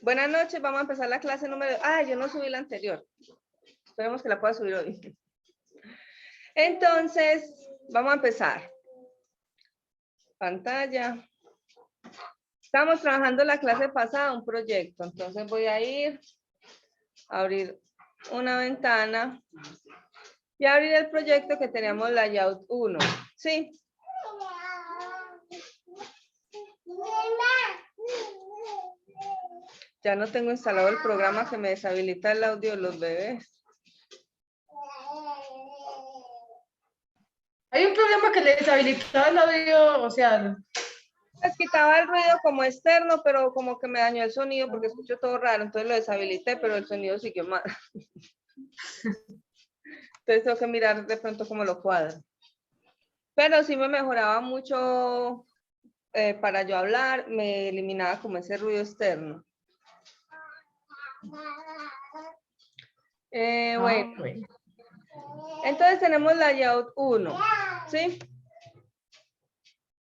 Buenas noches, vamos a empezar la clase número... yo no subí la anterior. Esperemos que la pueda subir hoy. Entonces, vamos a empezar. Pantalla. Estamos trabajando la clase pasada, un proyecto. Entonces voy a ir a abrir una ventana y abrir el proyecto que teníamos layout 1. ¿Sí? Ya no tengo instalado el programa que me deshabilita el audio de los bebés. Hay un problema que le deshabilitaba el audio, o sea... Les quitaba el ruido como externo, pero como que me dañó el sonido porque escucho todo raro, entonces lo deshabilité, pero el sonido siguió mal. Entonces tengo que mirar de pronto cómo lo cuadro. Pero sí me mejoraba mucho para yo hablar, me eliminaba como ese ruido externo. Bueno. Entonces tenemos layout 1, ¿sí?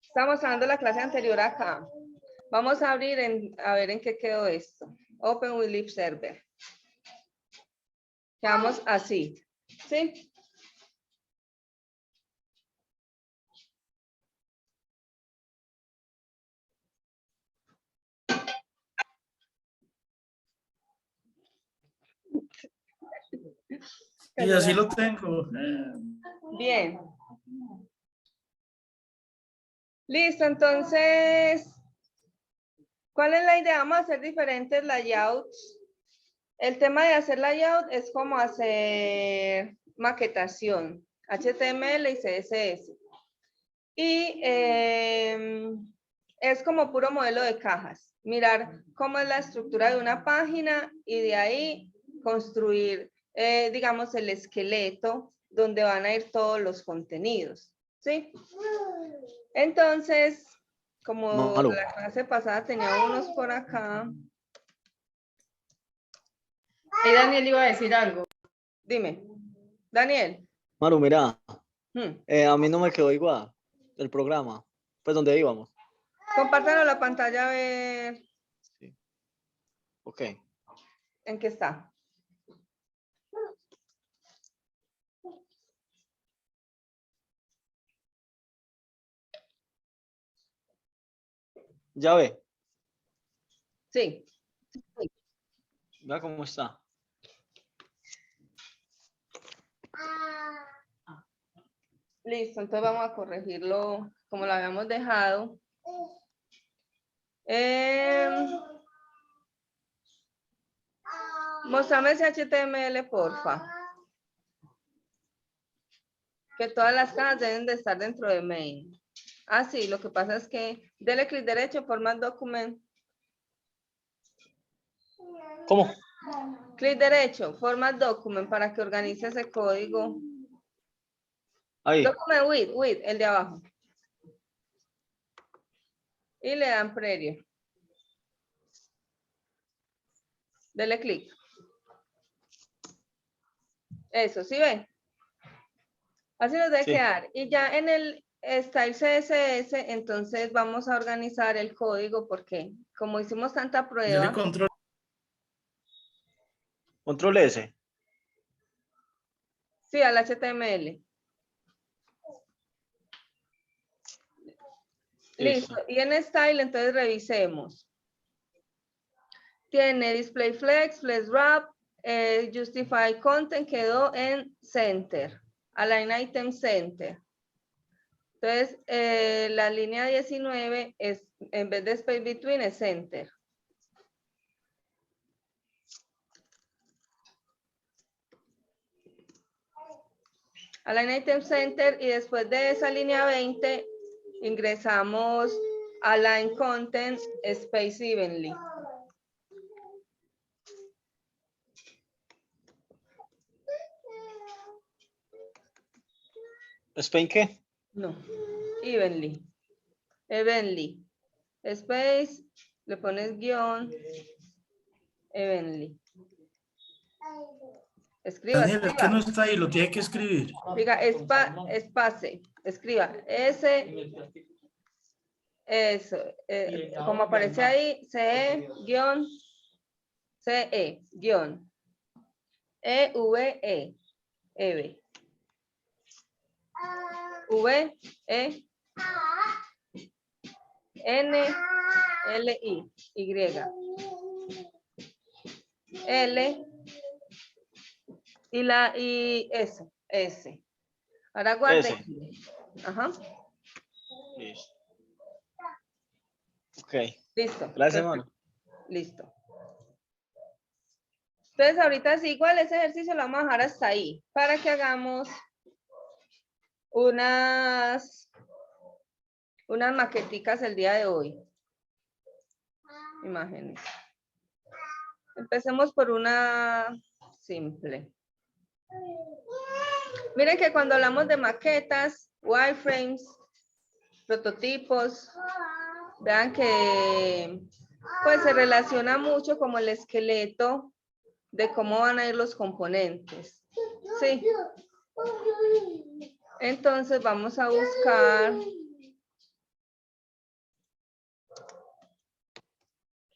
Estamos hablando de la clase anterior acá. Vamos a abrir, a ver en qué quedó esto. Open with Live Server. Quedamos así, ¿sí? Y así lo tengo. Bien. Listo, entonces, ¿cuál es la idea? Vamos a hacer diferentes layouts. El tema de hacer layout es como hacer maquetación, HTML y CSS. Y es como puro modelo de cajas. Mirar cómo es la estructura de una página y de ahí construir, digamos, el esqueleto donde van a ir todos los contenidos. ¿Sí? Entonces, como la clase pasada tenía unos por acá. Ahí Daniel iba a decir algo. Dime, Daniel. Maru, mira, a mí no me quedó igual el programa, pues donde íbamos. Compártanos la pantalla a ver. Sí. Ok. ¿En qué está? Ya ve. Sí. Vea cómo está. Listo, entonces vamos a corregirlo como lo habíamos dejado. Mostrame ese HTML, porfa. Que todas las cajas deben de estar dentro de main. Sí, lo que pasa es que dele clic derecho, format document. ¿Cómo? Clic derecho, format document para que organice ese código. Ahí. Document with, el de abajo. Y le dan preview. Dele clic. Eso, ¿sí ven? Así nos debe quedar. Y ya en el style CSS, entonces vamos a organizar el código porque como hicimos tanta prueba. Control S. Sí, al HTML. Listo. Y en style, entonces revisemos. Tiene display flex, flex wrap, justify content quedó en center. Align item center. Entonces, la línea 19 es, en vez de space between, es center. Align item center y después de esa línea 20 ingresamos align content space evenly. ¿Spain qué? No, evenly. Evenly. Space, le pones guión, evenly. Escriba. Daniel, escriba. es que no está ahí, lo tiene que escribir. Diga, espace, escriba, S, Eso, como aparece ahí, CE, guión, CE, guión, EVE, EVE, V, E, N, L, I, Y, L, y eso, S. Ahora guarde. S. Ajá. Listo. Ok. Listo. Gracias, perfecto. mano. Listo. Entonces, ahorita sí, igual ese ejercicio lo vamos a dejar hasta ahí, para que hagamos unas maqueticas el día de hoy. Imágenes. Empecemos por una simple. Miren que cuando hablamos de maquetas, wireframes, prototipos, vean que pues se relaciona mucho como el esqueleto de cómo van a ir los componentes. Sí. Entonces vamos a buscar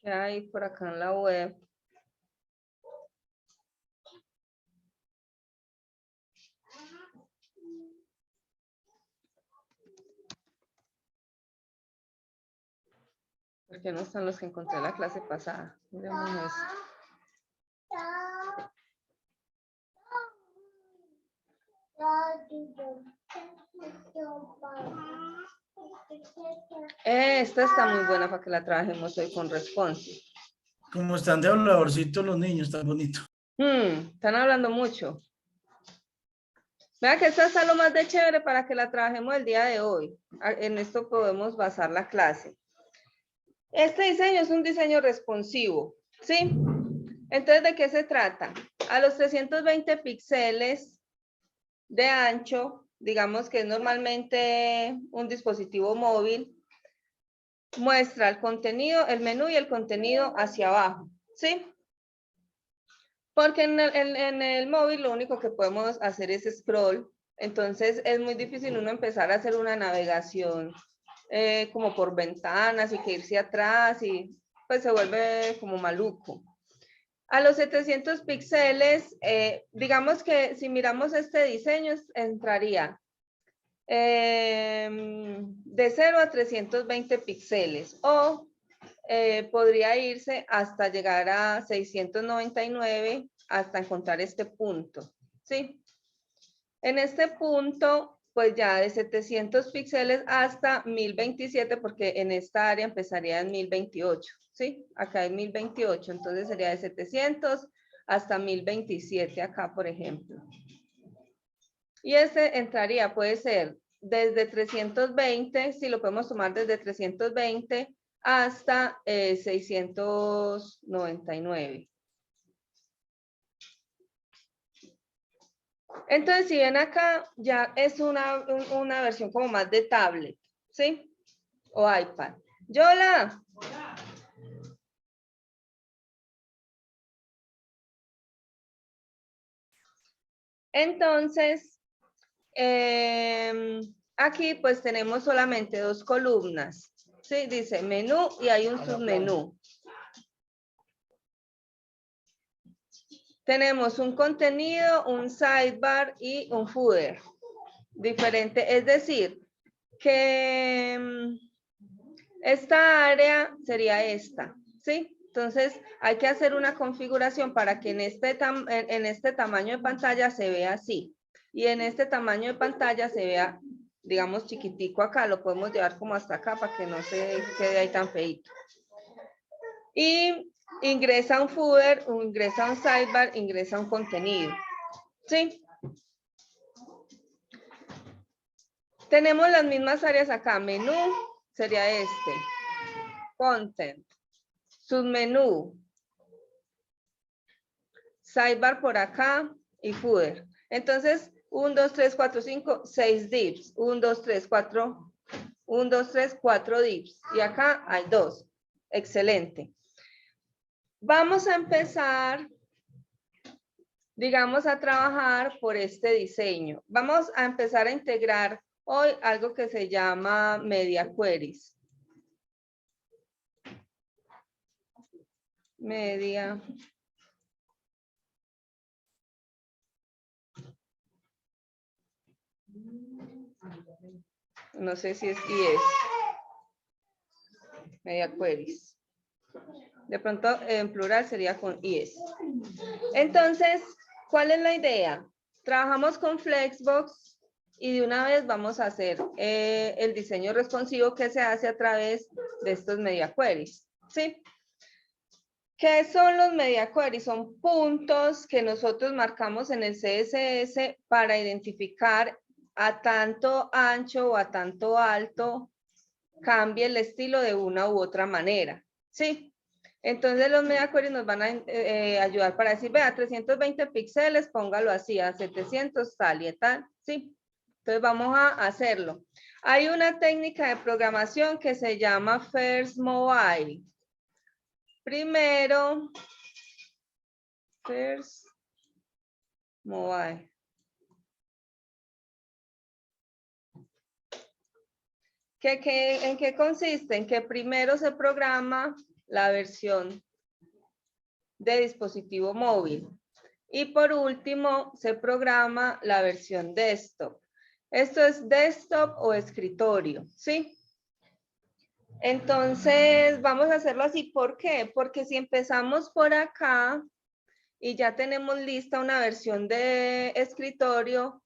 qué hay por acá en la web. Porque no están los que encontré en la clase pasada. Miremos eso. Esta está muy buena para que la trabajemos hoy con responsive. Como están de habladorcito los niños, tan bonito. Están hablando mucho. Vean que esta está lo más de chévere para que la trabajemos el día de hoy. En esto podemos basar la clase. Este diseño es un diseño responsivo, ¿sí? Entonces, ¿de qué se trata? A los 320 píxeles de ancho, digamos que es normalmente un dispositivo móvil, muestra el contenido, el menú y el contenido hacia abajo, ¿sí? Porque en el móvil lo único que podemos hacer es scroll, entonces es muy difícil uno empezar a hacer una navegación como por ventanas y que irse atrás y pues se vuelve como maluco. A los 700 píxeles, digamos que si miramos este diseño, entraría de 0 a 320 píxeles o podría irse hasta llegar a 699 hasta encontrar este punto, ¿sí? En este punto, pues ya de 700 píxeles hasta 1027, porque en esta área empezaría en 1028, ¿sí? Acá hay 1028, entonces sería de 700 hasta 1027 acá, por ejemplo. Y este entraría, puede ser desde 320, si lo podemos tomar desde 320 hasta 699. Entonces, si ven acá, ya es una versión como más de tablet, ¿sí? O iPad. Yola. Entonces, aquí pues tenemos solamente dos columnas, ¿sí? Dice menú y hay un submenú. Tenemos un contenido, un sidebar y un footer. Diferente, es decir, que esta área sería esta, ¿sí? Entonces, hay que hacer una configuración para que en este tamaño de pantalla se vea así. Y en este tamaño de pantalla se vea, digamos, chiquitico acá. Lo podemos llevar como hasta acá para que no se quede ahí tan feito. Y ingresa un footer, ingresa un sidebar, ingresa un contenido. ¿Sí? Tenemos las mismas áreas acá. Menú sería este. Content. Submenú. Sidebar por acá y footer. Entonces, 1, 2, 3, 4, 5, 6 divs. 1, 2, 3, 4. 1, 2, 3, 4 divs. Y acá hay 2. Excelente. Vamos a empezar, digamos, a trabajar por este diseño. Vamos a empezar a integrar hoy algo que se llama Media Queries. media. No sé si es IES. Media queries. De pronto en plural sería con IES. Entonces, ¿cuál es la idea? Trabajamos con Flexbox y de una vez vamos a hacer el diseño responsivo que se hace a través de estos media queries. ¿Sí? ¿Qué son los media queries? Son puntos que nosotros marcamos en el CSS para identificar a tanto ancho o a tanto alto cambie el estilo de una u otra manera. ¿Sí? Entonces los media queries nos van a ayudar para decir, vea, 320 píxeles, póngalo así, a 700 tal y tal. ¿Sí? Entonces vamos a hacerlo. Hay una técnica de programación que se llama First Mobile. Primero, First Mobile. ¿En qué consiste? En que primero se programa la versión de dispositivo móvil y por último se programa la versión desktop. Esto es desktop o escritorio, ¿sí? Entonces vamos a hacerlo así. ¿Por qué? Porque si empezamos por acá y ya tenemos lista una versión de escritorio,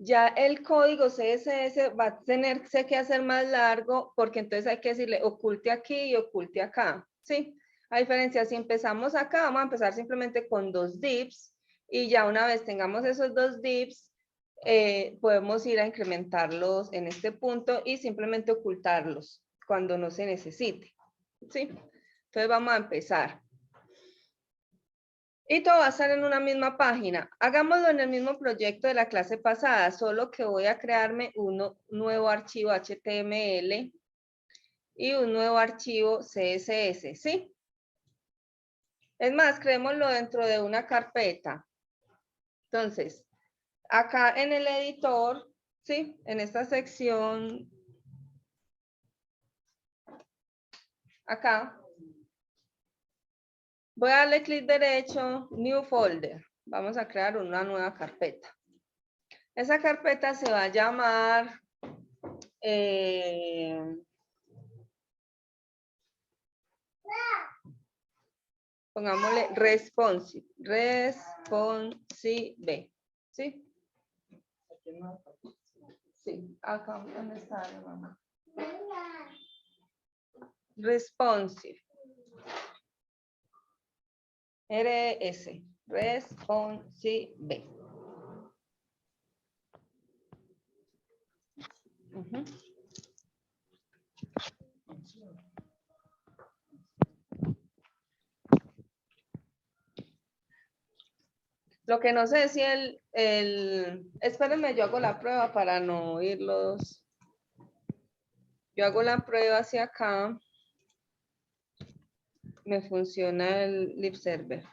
ya el código CSS va a tenerse que hacer más largo porque entonces hay que decirle oculte aquí y oculte acá, ¿sí? A diferencia, si empezamos acá, vamos a empezar simplemente con 2 divs y ya una vez tengamos esos 2 divs, podemos ir a incrementarlos en este punto y simplemente ocultarlos cuando no se necesite, ¿sí? Entonces vamos a empezar. Y todo va a estar en una misma página. Hagámoslo en el mismo proyecto de la clase pasada, solo que voy a crearme un nuevo archivo HTML y un nuevo archivo CSS, ¿sí? Es más, creémoslo dentro de una carpeta. Entonces, acá en el editor, ¿sí? En esta sección, acá, voy a darle clic derecho, New Folder. Vamos a crear una nueva carpeta. Esa carpeta se va a llamar pongámosle responsive. Responsive. ¿Sí? Sí, acá donde está la mamá. Responsive. RS. Responsive. Uh-huh. Lo que no sé es si espérenme, yo hago la prueba para no oírlos. Yo hago la prueba hacia acá. Me funciona el lib server.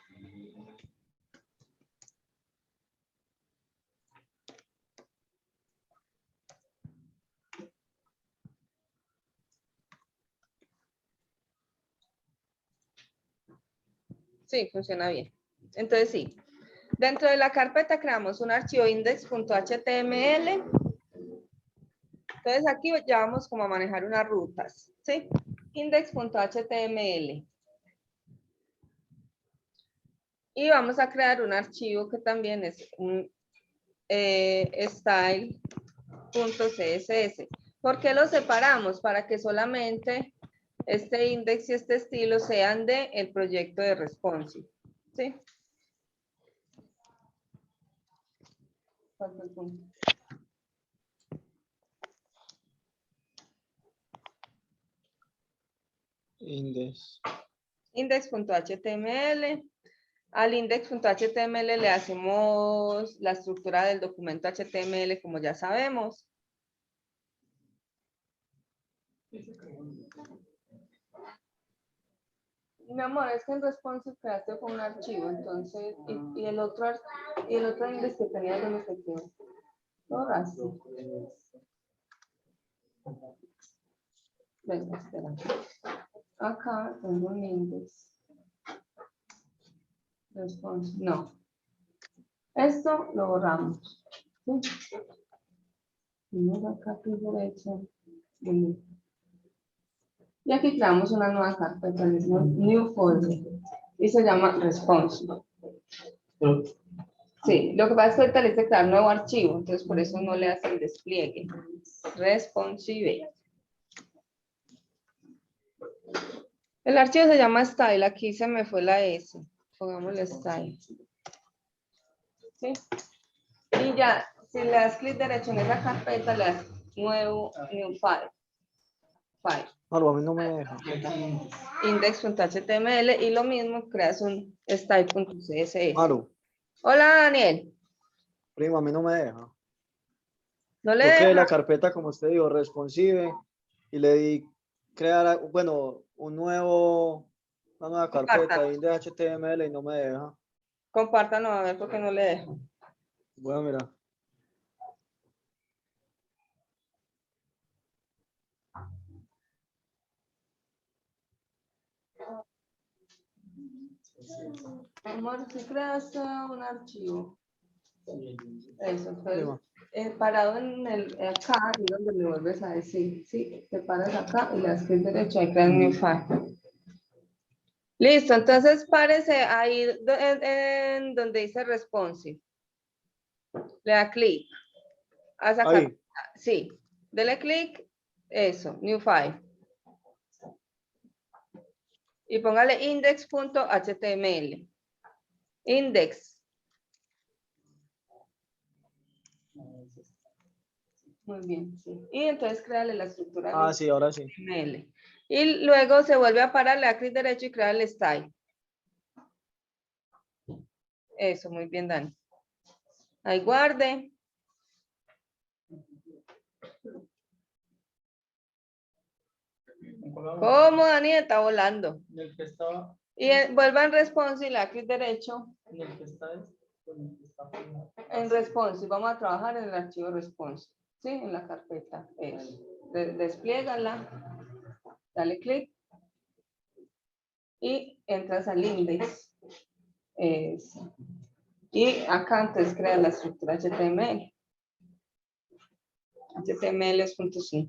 Sí, funciona bien. Entonces sí. Dentro de la carpeta creamos un archivo index.html. Entonces aquí ya vamos como a manejar unas rutas, ¿sí? Index.html. Y vamos a crear un archivo que también es un style.css. ¿Por qué lo separamos? Para que solamente este index y este estilo sean del proyecto de responsive, ¿sí? Index. Index.html. Al index.html le hacemos la estructura del documento HTML, como ya sabemos. Mi amor, es que en responsive creaste con un archivo, entonces, y el otro index que tenía de los que quedó. Todo así. Venga, espera. Acá tengo un index. Responsive, no. Esto lo borramos. ¿Sí? Vamos acá, clic derecho. Delete. Y aquí creamos una nueva carpeta, New Folder. Y se llama Responsive. Sí, lo que pasa es que ahorita le dice crear nuevo archivo, entonces por eso no le hace el despliegue. Responsive. El archivo se llama Style, aquí se me fue la S. Pongámosle Style. ¿Sí? Y ya, si le das clic derecho en esa carpeta, le das nuevo, new file. Maru, a mí no me deja. Index.html y lo mismo, creas un style.css. Maru, Hola, Daniel. primo, a mí no me deja. No le Yo creé la deja. carpeta, como usted dijo, responsive, y le di crear, bueno, una nueva carpeta Comparta. ahí de HTML y no me deja. Compártanos a ver por qué no le deja. Voy a mirar. Amor, si creas un archivo. Eso, entonces, Prima. parado en el acá y donde le vuelves a decir, sí, te paras acá y le das clic derecho y creas new file. Listo, entonces párese ahí en donde dice responsive. Le da clic. A sacar. Ahí. Sí, dele clic, eso, new file. Y póngale index.html. Index. Muy bien, sí. Y entonces créale la estructura. Ah, sí, ahora sí. HTML. Y luego se vuelve a parar, le da clic derecho y crea el style. Eso, muy bien, Dani. Ahí guarde. ¿Cómo, Dani? Está volando. Y vuelva en responsive y le da clic derecho. En responsive, vamos a trabajar en el archivo responsive. Sí, en la carpeta. Eso. Despliégala. Dale clic. Y entras al index. Eso. Y acá entonces crea la estructura HTML. HTML es .5.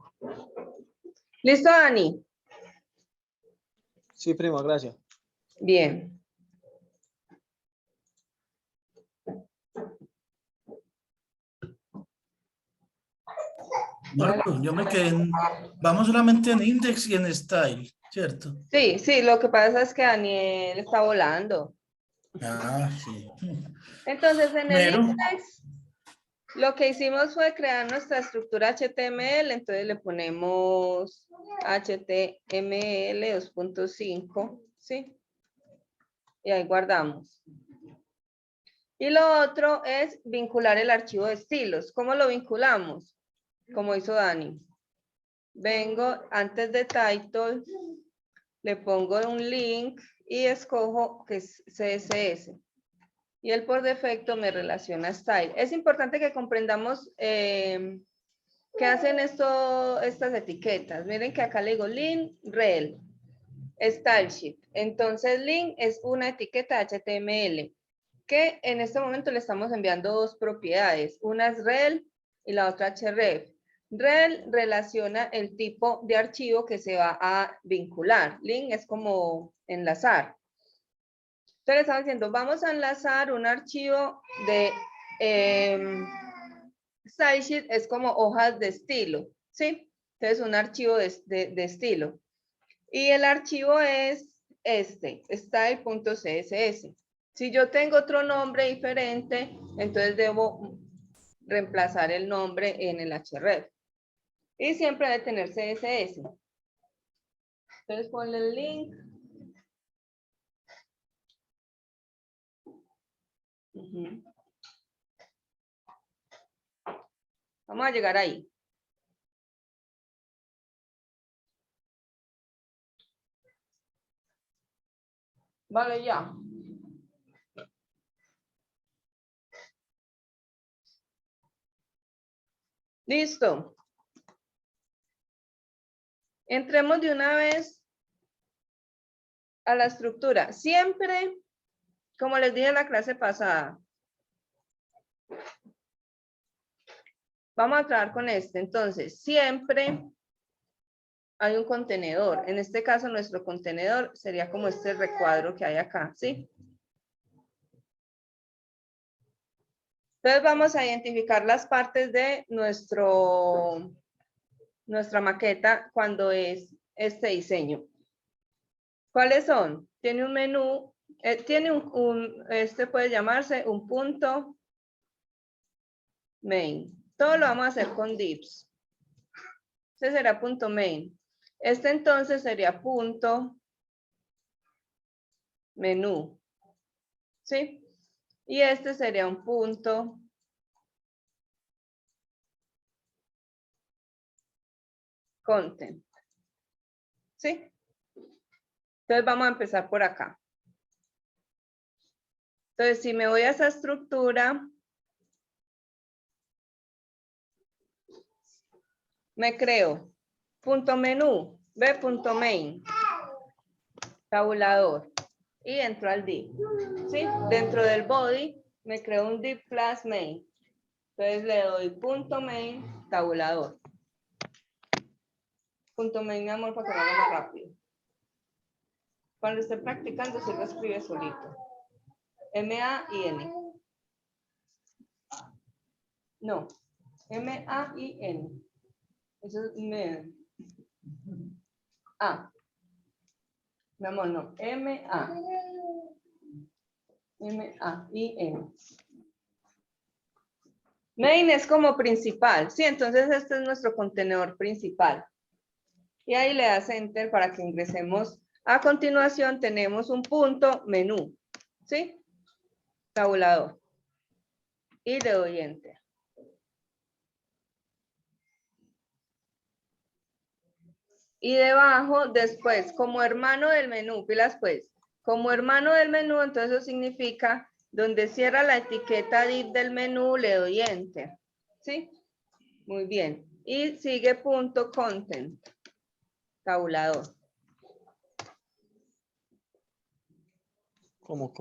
¿Listo, Dani? Sí, prima, gracias. Bien. Marco, yo me quedé vamos solamente en index y en style, ¿cierto? Sí, sí, lo que pasa es que Daniel está volando. Ah, sí. Entonces, en el Mero. index, lo que hicimos fue crear nuestra estructura HTML, entonces le ponemos HTML 2.5, ¿sí? Y ahí guardamos. Y lo otro es vincular el archivo de estilos. ¿Cómo lo vinculamos? Como hizo Dani. Vengo antes de title, le pongo un link y escojo que es CSS. Y él por defecto me relaciona style. Es importante que comprendamos qué hacen estas etiquetas. Miren que acá le digo link, rel, style sheet. Entonces link es una etiqueta HTML que en este momento le estamos enviando dos propiedades. Una es rel y la otra href. Rel relaciona el tipo de archivo que se va a vincular. Link es como enlazar. Entonces estamos diciendo, vamos a enlazar un archivo de stylesheet, es como hojas de estilo, ¿sí? Entonces un archivo de estilo. Y el archivo es este, style.css. Si yo tengo otro nombre diferente, entonces debo reemplazar el nombre en el href. Y siempre debe tener CSS. Entonces ponle el link. Vamos a llegar ahí. Vale, ya. Listo. Entremos de una vez a la estructura. Siempre Como les dije en la clase pasada. Vamos a trabajar con este. Entonces, siempre hay un contenedor. En este caso, nuestro contenedor sería como este recuadro que hay acá, ¿sí? Entonces, vamos a identificar las partes de nuestra maqueta cuando es este diseño. ¿Cuáles son? Tiene un menú, tiene este puede llamarse un punto main. Todo lo vamos a hacer con divs. Este será punto main. Este entonces sería punto menú. ¿Sí? Y este sería un punto content. ¿Sí? Entonces vamos a empezar por acá. Entonces, si me voy a esa estructura, me creo punto menú, ve punto main, tabulador, y entro al div. ¿Sí? Dentro del body, me creo un div class main. Entonces le doy punto main, tabulador. Punto main, mi amor, para que vaya más rápido. Cuando esté practicando, se lo escribe solito. M-A-I-N. No, M-A-I-N. Eso es main. A. Mi amor, no. M-A. M-A-I-N. Main es como principal. Sí, entonces este es nuestro contenedor principal. Y ahí le das enter para que ingresemos. A continuación tenemos un punto menú. ¿Sí? Tabulador. Y le doy enter. Y debajo, después, como hermano del menú, pilas pues, como hermano del menú, entonces eso significa, donde cierra la etiqueta div del menú, le doy enter. ¿Sí? Muy bien. Y sigue punto content, tabulador. ¿Cómo?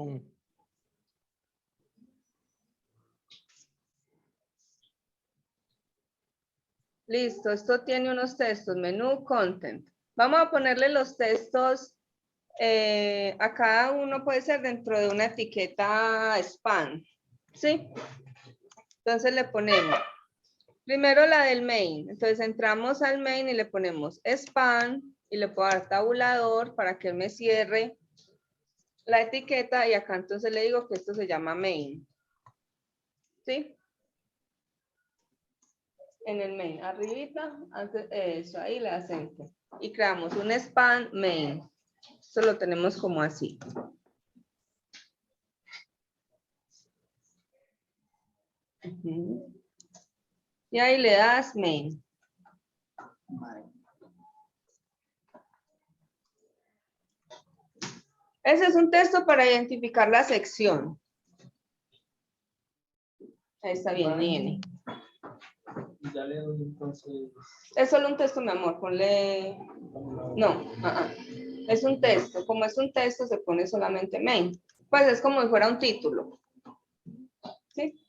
Listo, esto tiene unos textos, menú, content. Vamos a ponerle los textos a cada uno, puede ser dentro de una etiqueta spam, ¿sí? Entonces le ponemos, primero la del main. Entonces entramos al main y le ponemos spam y le puedo dar tabulador para que él me cierre la etiqueta y acá entonces le digo que esto se llama main, ¿sí? En el main, arribita, antes, eso, ahí le das enter. Y creamos un span main. Esto lo tenemos como así. Y ahí le das main. Ese es un texto para identificar la sección. Ahí está bien, N. Ya le doy entonces. Es solo un texto, mi amor, ponle... No, es un texto. Como es un texto, se pone solamente main. Pues es como si fuera un título. ¿Sí?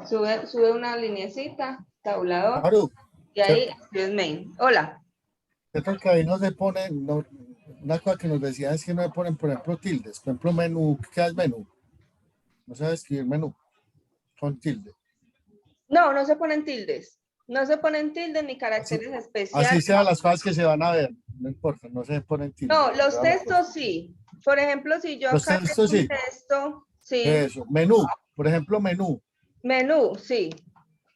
Sube una lineecita, tabulador, Maru, y ahí es main. Hola. cierto que ahí no se pone, una cosa que nos decían es que no se ponen, por ejemplo, tildes. Por ejemplo, menú, ¿qué es menú? No sabe escribir menú con tilde. No, no se ponen tildes. No se ponen tildes ni caracteres especiales. Así sean las cosas que se van a ver, no importa, no se ponen tildes. No, los textos sí. Por ejemplo, si yo Los acá textos tengo un sí. texto, sí. Eso, menú, por ejemplo, menú, Menú, sí.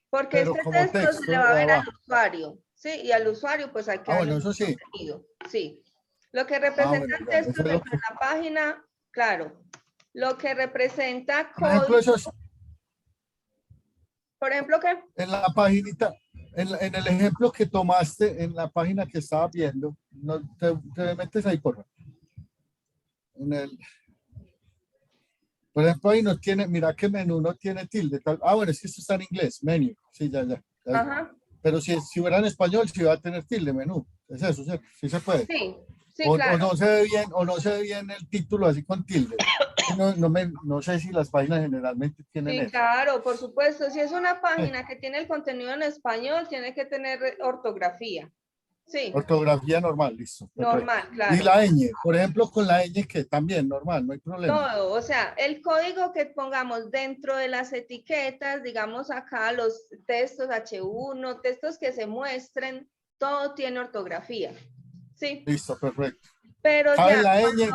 Porque pero este como texto se texto le va a de ver al abajo. usuario, ¿sí? Y al usuario, pues hay que darle Bueno, un eso sí. contenido, sí. Lo que representa Bueno, el ya, texto eso es lo dentro que, de la página, claro. Lo que representa por ejemplo, código, eso es por ejemplo, ¿qué? en la paginita, en el ejemplo que tomaste en la página que estaba viendo, no, te metes ahí, por favor. En el, por ejemplo, ahí no tiene, mira que menú no tiene tilde. Bueno, es que esto está en inglés, menu. Sí, ya. Ajá, Pero si fuera en español, sí va a tener tilde, menú. Es eso, ¿cierto? Sí se puede. sí. Sí, O claro. no se ve bien, o no se ve bien el título así con tilde. No sé si las páginas generalmente tienen Sí, eso. claro, por supuesto. Si es una página que tiene el contenido en español, tiene que tener ortografía. Sí, Ortografía normal, listo. Perfecto. normal, Y claro. la ñ, por ejemplo, con la ñ que también normal, no hay problema. Todo, o sea, el código que pongamos dentro de las etiquetas, digamos acá los textos H1, textos que se muestren, todo tiene ortografía. Sí, Listo, perfecto. pero Cabe ya, la ñ,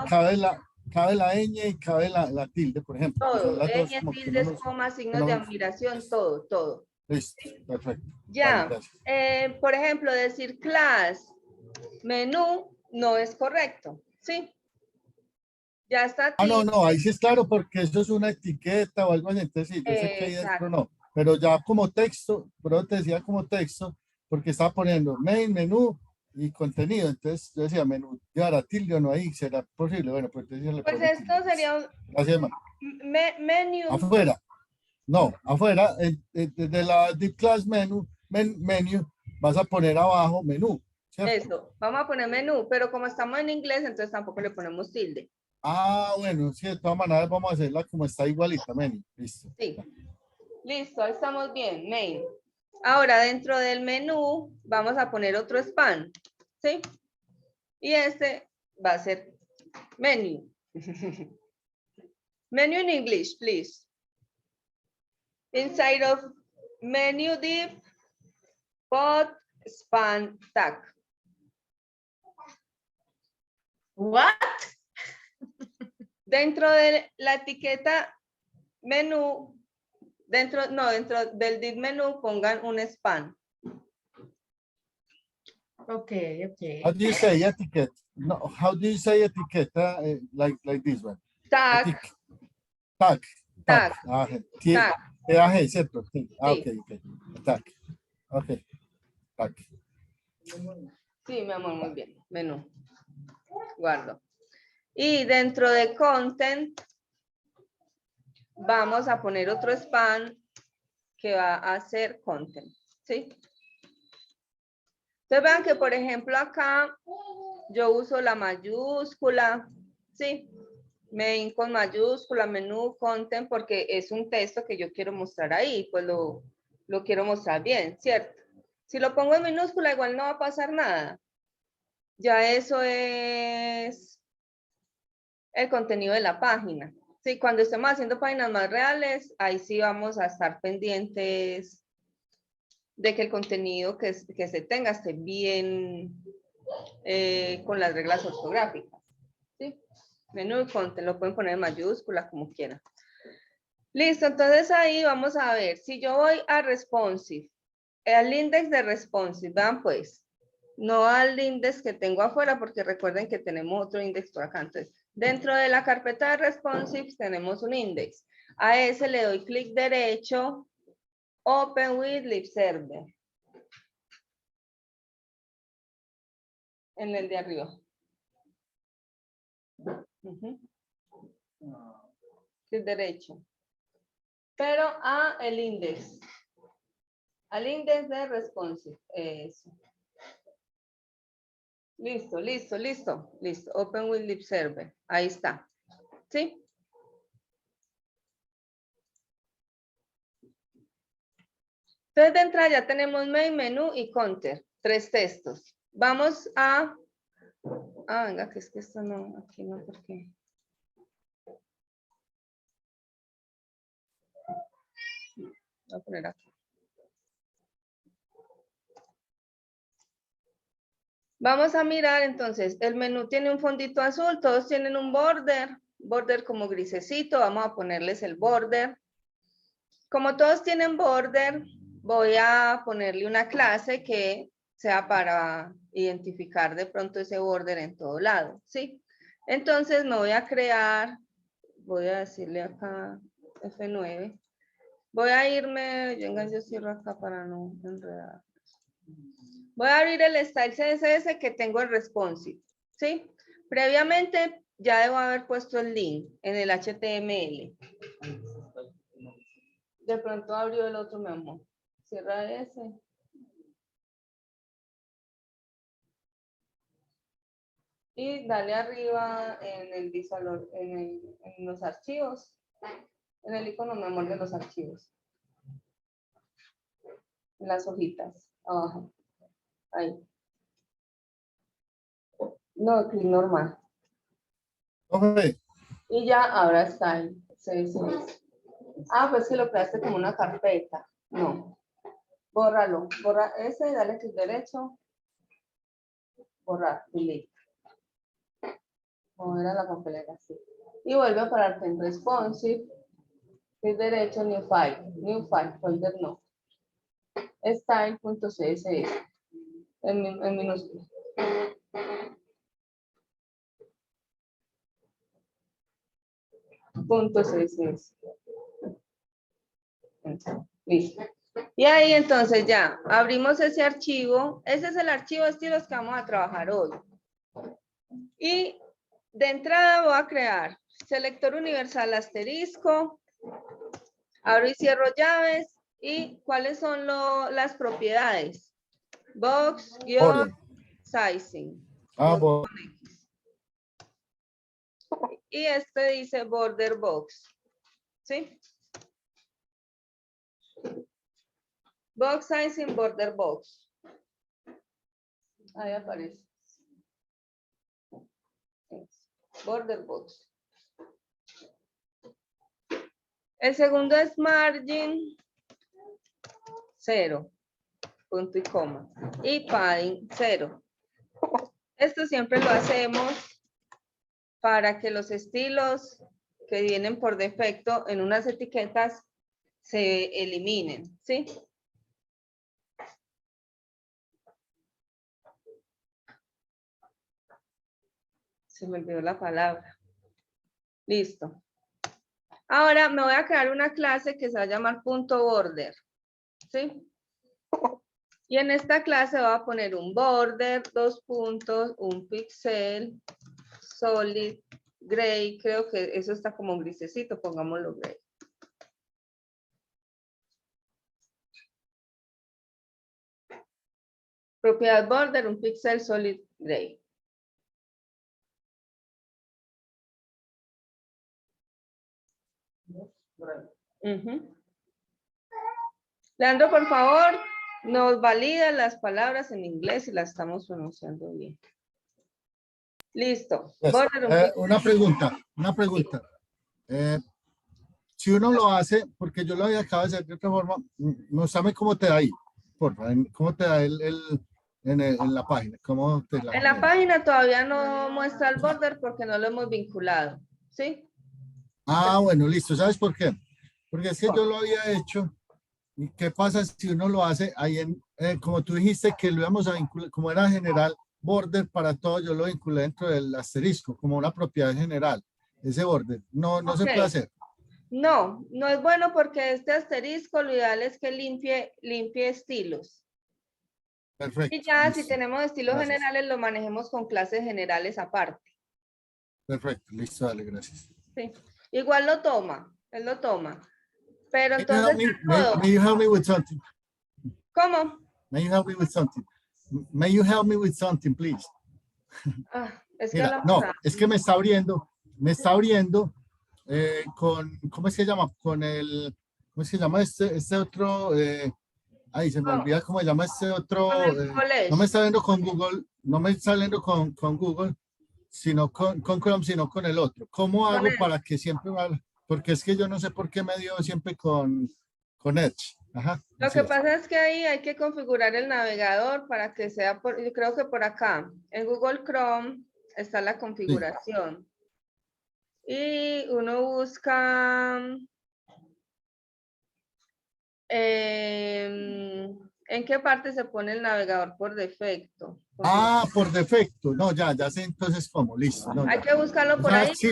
cabe la ñ y cabe la tilde, por ejemplo, que son todo, las dos ñ, como que tildes, comas, que signos de no- admiración, todo, todo. listo, perfecto. Vale, Ya, gracias. por ejemplo, decir class, menú, no es correcto, ¿sí? Ya está Ah, no, aquí. no, ahí sí es claro porque eso es una etiqueta o algo así, entonces sí, yo sé que ahí dentro Exacto. no, pero ya como texto, pero te decía como texto, porque estaba poniendo main, menú y contenido, entonces yo decía menú, ya la tilde o no ahí, ¿será posible? Bueno, pues entonces le Pues pongo esto tilde. sería Gracias, ma. un menu. Afuera, no, afuera, desde la deep class menu, vas a poner abajo menú, ¿cierto? Eso, vamos a poner menú, pero como estamos en inglés, entonces tampoco le ponemos tilde. Ah, bueno, sí, de todas maneras vamos a hacerla como está igualita, menú, listo. Sí, listo, ahí estamos bien, main. Ahora, dentro del menú, vamos a poner otro span, ¿sí? Y este va a ser menu. Menu in English, please. Inside of menu div, pod, span, tag. What? Dentro de la etiqueta menú, dentro del div menú pongan un span. Okay, How okay. do you say etiquette? No, how do you say etiquette? Like this one. Tag, Tag. tag, Ah, tag. T-A-G, ¿cierto? Sí. Ah, ok, Sí, ok. Tag. Ok. Tag. sí, mi amor, muy bien. Menú. Guardo. Y dentro de content, vamos a poner otro span que va a ser content. ¿Sí? Entonces vean que, por ejemplo, acá yo uso la mayúscula, ¿sí? Main con mayúscula, menú, content, porque es un texto que yo quiero mostrar ahí, pues lo quiero mostrar bien, ¿cierto? Si lo pongo en minúscula, igual no va a pasar nada. Ya eso es el contenido de la página. Sí, cuando estemos haciendo páginas más reales, ahí sí vamos a estar pendientes de que el contenido que se tenga esté bien con las reglas ortográficas. ¿Sí? Menú y content, lo pueden poner en mayúscula como quieran. Listo, entonces ahí vamos a ver, si yo voy a responsive, al index de responsive, vean pues, no al index que tengo afuera, porque recuerden que tenemos otro index por acá. Entonces, dentro de la carpeta de responsive tenemos un index. A ese le doy clic derecho, Open with Lib Server. En el de arriba. Clic derecho. Pero a el index. Al index de responsive. Eso. Listo, listo, listo, listo. Open with Lib Server. Ahí está. ¿Sí? Entonces, de entrada ya tenemos main, menú y counter. 3 textos. Vamos a... Ah, venga, que es que esto no, aquí no, porque... Voy a poner aquí. Vamos a mirar entonces, el menú tiene un fondito azul, todos tienen un border como grisecito, vamos a ponerles el border. Como todos tienen border, voy a ponerle una clase que sea para identificar de pronto ese border en todo lado, ¿sí? Entonces me voy a crear, voy a decirle acá F9. Voy a irme, yo cierro acá para no enredar. Voy a abrir el style CSS que tengo en responsive, ¿sí? Previamente ya debo haber puesto el link en el HTML. De pronto abrió el otro, mi amor. Cierra ese. y dale arriba en el visual, en los archivos, en el icono, mi amor, de los archivos. En las hojitas, abajo. Ahí. No, clic normal. Profe, Y ya ahora Style. CSS. Ah, pues que lo creaste como una carpeta. No. Bórralo. Borra ese, dale clic derecho. Borrar, delete. Mover a la papelera, así. Y vuelve a pararte en responsive. Clic derecho, new file, folder no. Style.css. En minúscula. .css. Listo. Y ahí entonces ya abrimos ese archivo. Ese es el archivo de estilos que vamos a trabajar hoy. Y de entrada voy a crear selector universal asterisco. Abro y cierro llaves. ¿Y cuáles son las propiedades? Box, Border. sizing. Ah, Y este dice border box. ¿Sí? Box sizing border box. Ahí aparece. Border box. El segundo es margin 0. Punto y coma. Y padding 0. Esto siempre lo hacemos para que los estilos que vienen por defecto en unas etiquetas se eliminen, ¿sí? Se me olvidó la palabra. Listo. Ahora me voy a crear una clase que se va a llamar .border, ¿sí? Y en esta clase voy a poner un border, 2 puntos, un pixel, solid, gray, creo que eso está como grisecito, pongámoslo gray. Propiedad border, un pixel, solid, gray. Leandro, por favor, nos valida las palabras en inglés y las estamos pronunciando bien. Listo. Yes. Border, Una pregunta. Si uno lo hace, porque yo lo había acabado de hacer de otra forma, mostrame cómo te da ahí, por favor, cómo te da en la página. ¿Cómo te en la página todavía no muestra el border porque no lo hemos vinculado, ¿sí? Ah, bueno, listo. ¿Sabes por qué? Porque es que yo lo había hecho. ¿Y qué pasa si uno lo hace ahí como tú dijiste que lo íbamos a vincular, como era general, border para todo, yo lo vinculé dentro del asterisco, como una propiedad general, ese border. No se puede hacer. No, no es bueno porque este asterisco lo ideal es que limpie estilos. Perfecto. Y ya listo. si tenemos estilos Gracias. generales, lo manejemos con clases generales aparte. Perfecto, listo, dale, gracias. Sí. Igual lo toma, él lo toma. Pero May entonces, you help me with something? ¿cómo? May you help me with something? May you help me with something, please? Es que Mira, no, es que me está abriendo con, ¿cómo es que se llama? Con el, ¿cómo es que se llama este otro? Ahí se me olvida cómo se llama este otro. No me está viendo con Google, no me está viendo con Google, sino con Chrome, sino con el otro. ¿Cómo hago para que siempre valga? Porque es que yo no sé por qué me dio siempre con Edge. Ajá. Lo que pasa es que ahí hay que configurar el navegador para que sea por, yo creo que por acá, en Google Chrome está la configuración. Sí. Y uno busca ¿en qué parte se pone el navegador por defecto? Ah, por defecto. No, ya sé entonces cómo, listo. No, hay que buscarlo por ahí. Sí,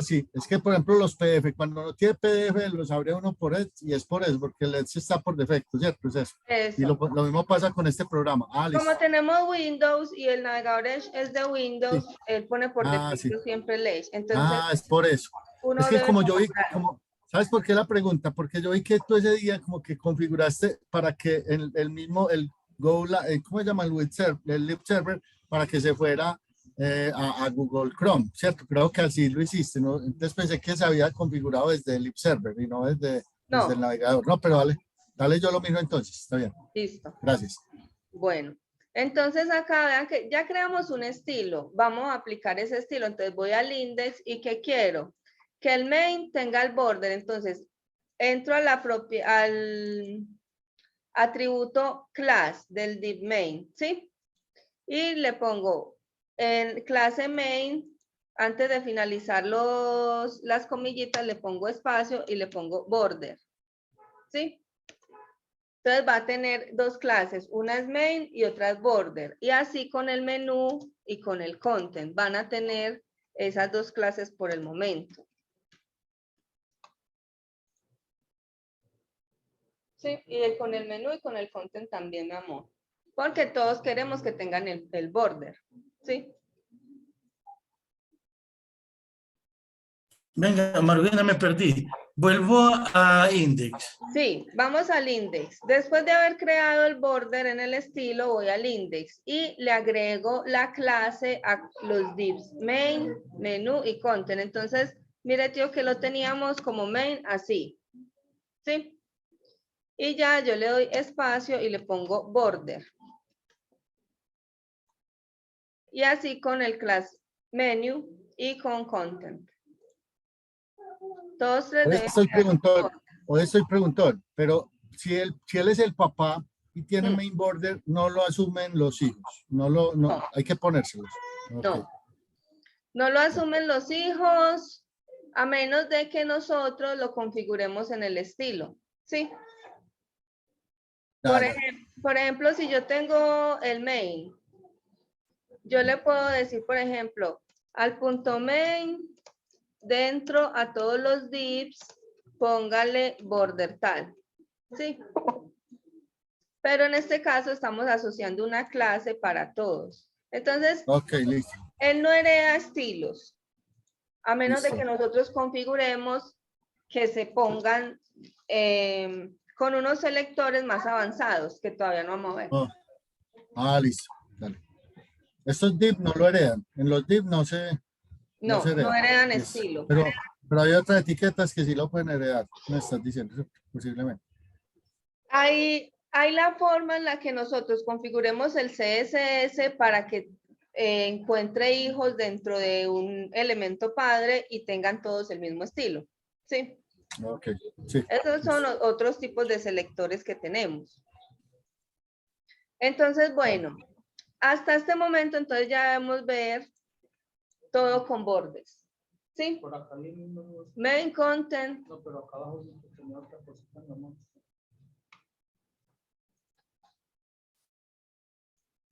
sí, es que por ejemplo los PDF, cuando no tiene PDF los abre uno por Edge y es por eso, porque el Edge está por defecto, ¿cierto? Es eso. Y lo mismo pasa con este programa. Como tenemos Windows y el navegador es de Windows, sí. Él pone por defecto siempre el Edge. Entonces, es por eso. Es que como yo vi, ¿sabes por qué la pregunta? Porque yo vi que tú ese día como que configuraste para que el ¿cómo se llama? El lib server para que se fuera a Google Chrome, ¿cierto? Creo que así lo hiciste, ¿no? Entonces pensé que se había configurado desde el lib server y no desde el navegador. No, pero dale yo lo mismo entonces, está bien. Listo. Gracias. Bueno, entonces acá vean que ya creamos un estilo. Vamos a aplicar ese estilo. Entonces voy al index y ¿qué quiero? Que el main tenga el border. Entonces entro a al atributo class del div main, ¿sí? Y le pongo en clase main, antes de finalizar las comillitas, le pongo espacio y le pongo border, ¿sí? Entonces va a tener dos clases, una es main y otra es border. Y así con el menú y con el content van a tener esas dos clases por el momento. Sí, y con el menú y con el content también, mi amor. Porque todos queremos que tengan el border, ¿sí? Venga, Marvina, me perdí. Vuelvo a index. Sí, vamos al index. Después de haber creado el border en el estilo, voy al index y le agrego la clase a los divs main, menú y content. Entonces, mire, tío, que lo teníamos como main así. ¿Sí? Y ya yo le doy espacio y le pongo border. Y así con el class menu y con content. Todos tres Hoy soy preguntón, pero si él es el papá y tiene main border, no lo asumen los hijos. No. Hay que ponérselos. Okay. No lo asumen los hijos, a menos de que nosotros lo configuremos en el estilo. ¿Sí? Por ejemplo, si yo tengo el main, yo le puedo decir, por ejemplo, al punto main, dentro a todos los divs, póngale border tal. ¿Sí? Pero en este caso estamos asociando una clase para todos. Entonces, listo. Él no hereda estilos, a menos Listo. de que nosotros configuremos que se pongan con unos selectores más avanzados que todavía no vamos a ver. Listo. Dale. Estos div no lo heredan. En los div no se heredan listo. estilo. Pero hay otras etiquetas que sí lo pueden heredar. Me estás diciendo, posiblemente. Hay la forma en la que nosotros configuremos el CSS para que encuentre hijos dentro de un elemento padre y tengan todos el mismo estilo. ¿Sí? Ok, sí. Esos son otros tipos de selectores que tenemos. Entonces, bueno, hasta este momento, entonces ya debemos ver todo con bordes. ¿Sí? Por acá mismo. Main content. No, pero acá abajo tenía otra cosita, no.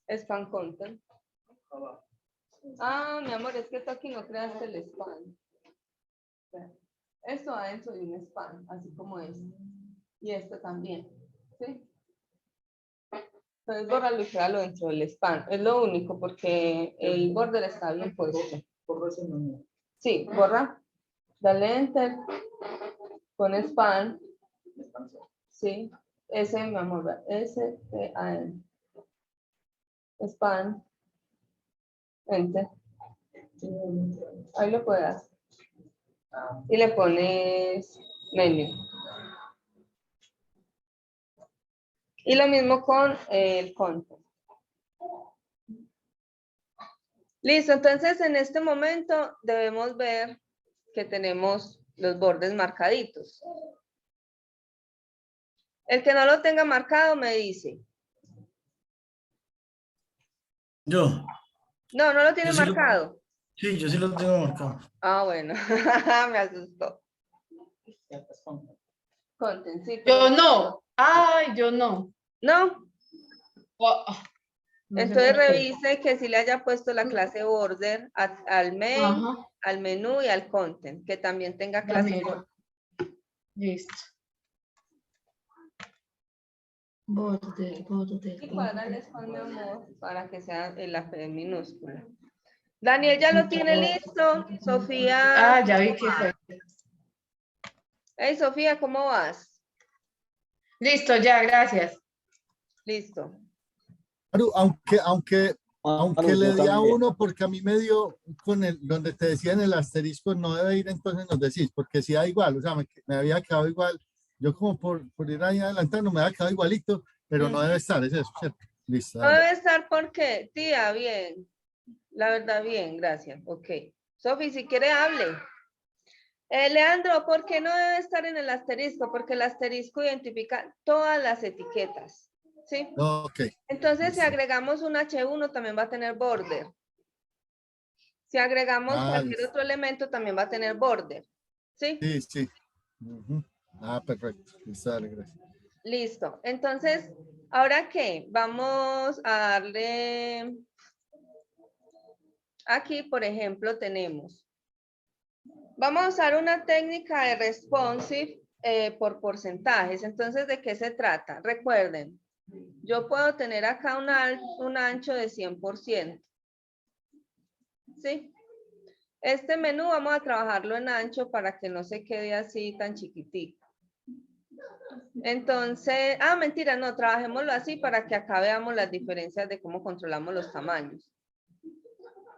Spam content. Mi amor, es que tú aquí no creaste el spam. Esto va dentro de un spam, así como este. Y esto también. ¿Sí? Entonces, bórralo y créalo dentro del spam. Es lo único, porque el border está bien puesto. Borra ese menú. Sí, borra. Dale enter. Pon spam. Sí. Ese, mi amor, S-P-A-N. Spam. Enter. Ahí lo puedes hacer. Y le pones menú. Y lo mismo con el content. Listo, entonces en este momento debemos ver que tenemos los bordes marcaditos. El que no lo tenga marcado me dice. Yo. No lo tiene marcado. Sí, yo sí lo tengo marcado. Bueno, me asustó. Content, sí. Yo no. Yo no. ¿No? No Entonces sé por qué. revise que si le haya puesto la clase border al main, Ajá. al menú y al content, que también tenga Ya clase miro. border. Listo. Border. Y cuádrales con mi amor para que sea la P minúscula. Daniel ya lo tiene listo. Sofía. Ya vi que fue. Hey, Sofía, ¿cómo vas? Listo, ya, gracias. Listo. Aunque Yo le di a también. 1 porque a mí me dio con el, donde te decían el asterisco, no debe ir, entonces nos decís, porque si da igual, o sea, me había quedado igual, yo como por ir ahí adelantando, me había quedado igualito, pero no debe estar, es eso, ¿cierto? Listo, No dale. debe estar porque, tía, bien. La verdad, bien, gracias. Ok. Sofi, si quiere, hable. Leandro, ¿por qué no debe estar en el asterisco? Porque el asterisco identifica todas las etiquetas. ¿Sí? Ok. Entonces, si Listo. agregamos un H1, también va a tener border. Si agregamos cualquier Listo. otro elemento, también va a tener border. ¿Sí? Sí, sí. Ujú. Perfecto. Listo, dale, gracias. Listo. Entonces, ¿ahora qué? Vamos a darle... Aquí, por ejemplo, tenemos... Vamos a usar una técnica de responsive por porcentajes. Entonces, ¿de qué se trata? Recuerden, yo puedo tener acá un ancho de 100%. ¿Sí? Este menú vamos a trabajarlo en ancho para que no se quede así tan chiquitico. Entonces, mentira, no, trabajémoslo así para que acá veamos las diferencias de cómo controlamos los tamaños.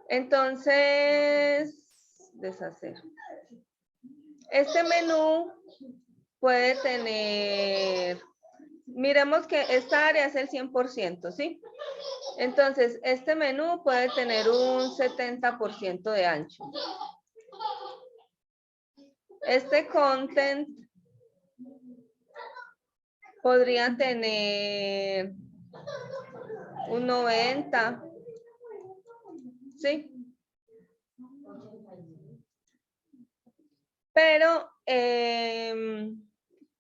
Entonces, deshacer. Este menú puede tener, miremos que esta área es el 100%, ¿sí? Entonces, este menú puede tener un 70% de ancho. Este content podría tener un 90, ¿sí? Pero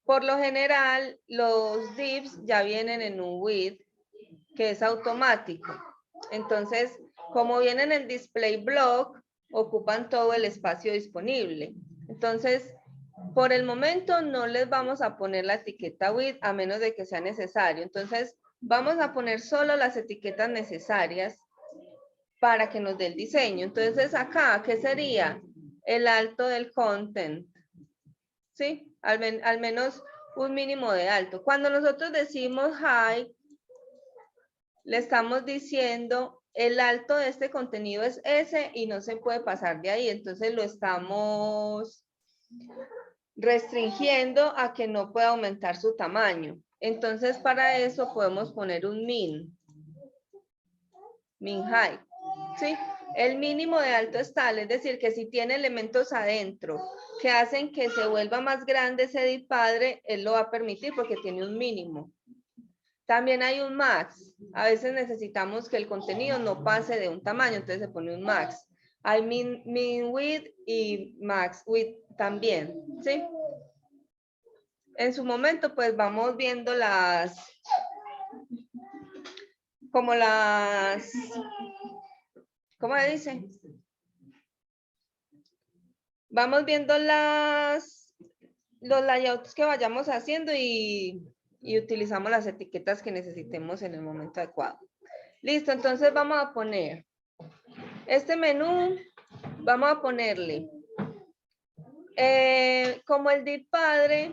por lo general los divs ya vienen en un width que es automático. Entonces, como vienen en display block, ocupan todo el espacio disponible. Entonces, por el momento no les vamos a poner la etiqueta width a menos de que sea necesario. Entonces, vamos a poner solo las etiquetas necesarias para que nos dé el diseño. Entonces, acá, ¿qué sería? El alto del content. ¿Sí? Al menos un mínimo de alto. Cuando nosotros decimos high, le estamos diciendo el alto de este contenido es ese y no se puede pasar de ahí. Entonces lo estamos restringiendo a que no pueda aumentar su tamaño. Entonces para eso podemos poner un min high. ¿Sí? El mínimo de alto es tal, es decir, que si tiene elementos adentro que hacen que se vuelva más grande ese div padre, él lo va a permitir porque tiene un mínimo. También hay un max. A veces necesitamos que el contenido no pase de un tamaño, entonces se pone un max. Hay min width y max width también, ¿sí? En su momento, pues vamos viendo ¿cómo le dice? Vamos viendo los layouts que vayamos haciendo y utilizamos las etiquetas que necesitemos en el momento adecuado. Listo, entonces vamos a poner este menú, vamos a ponerle como el div padre,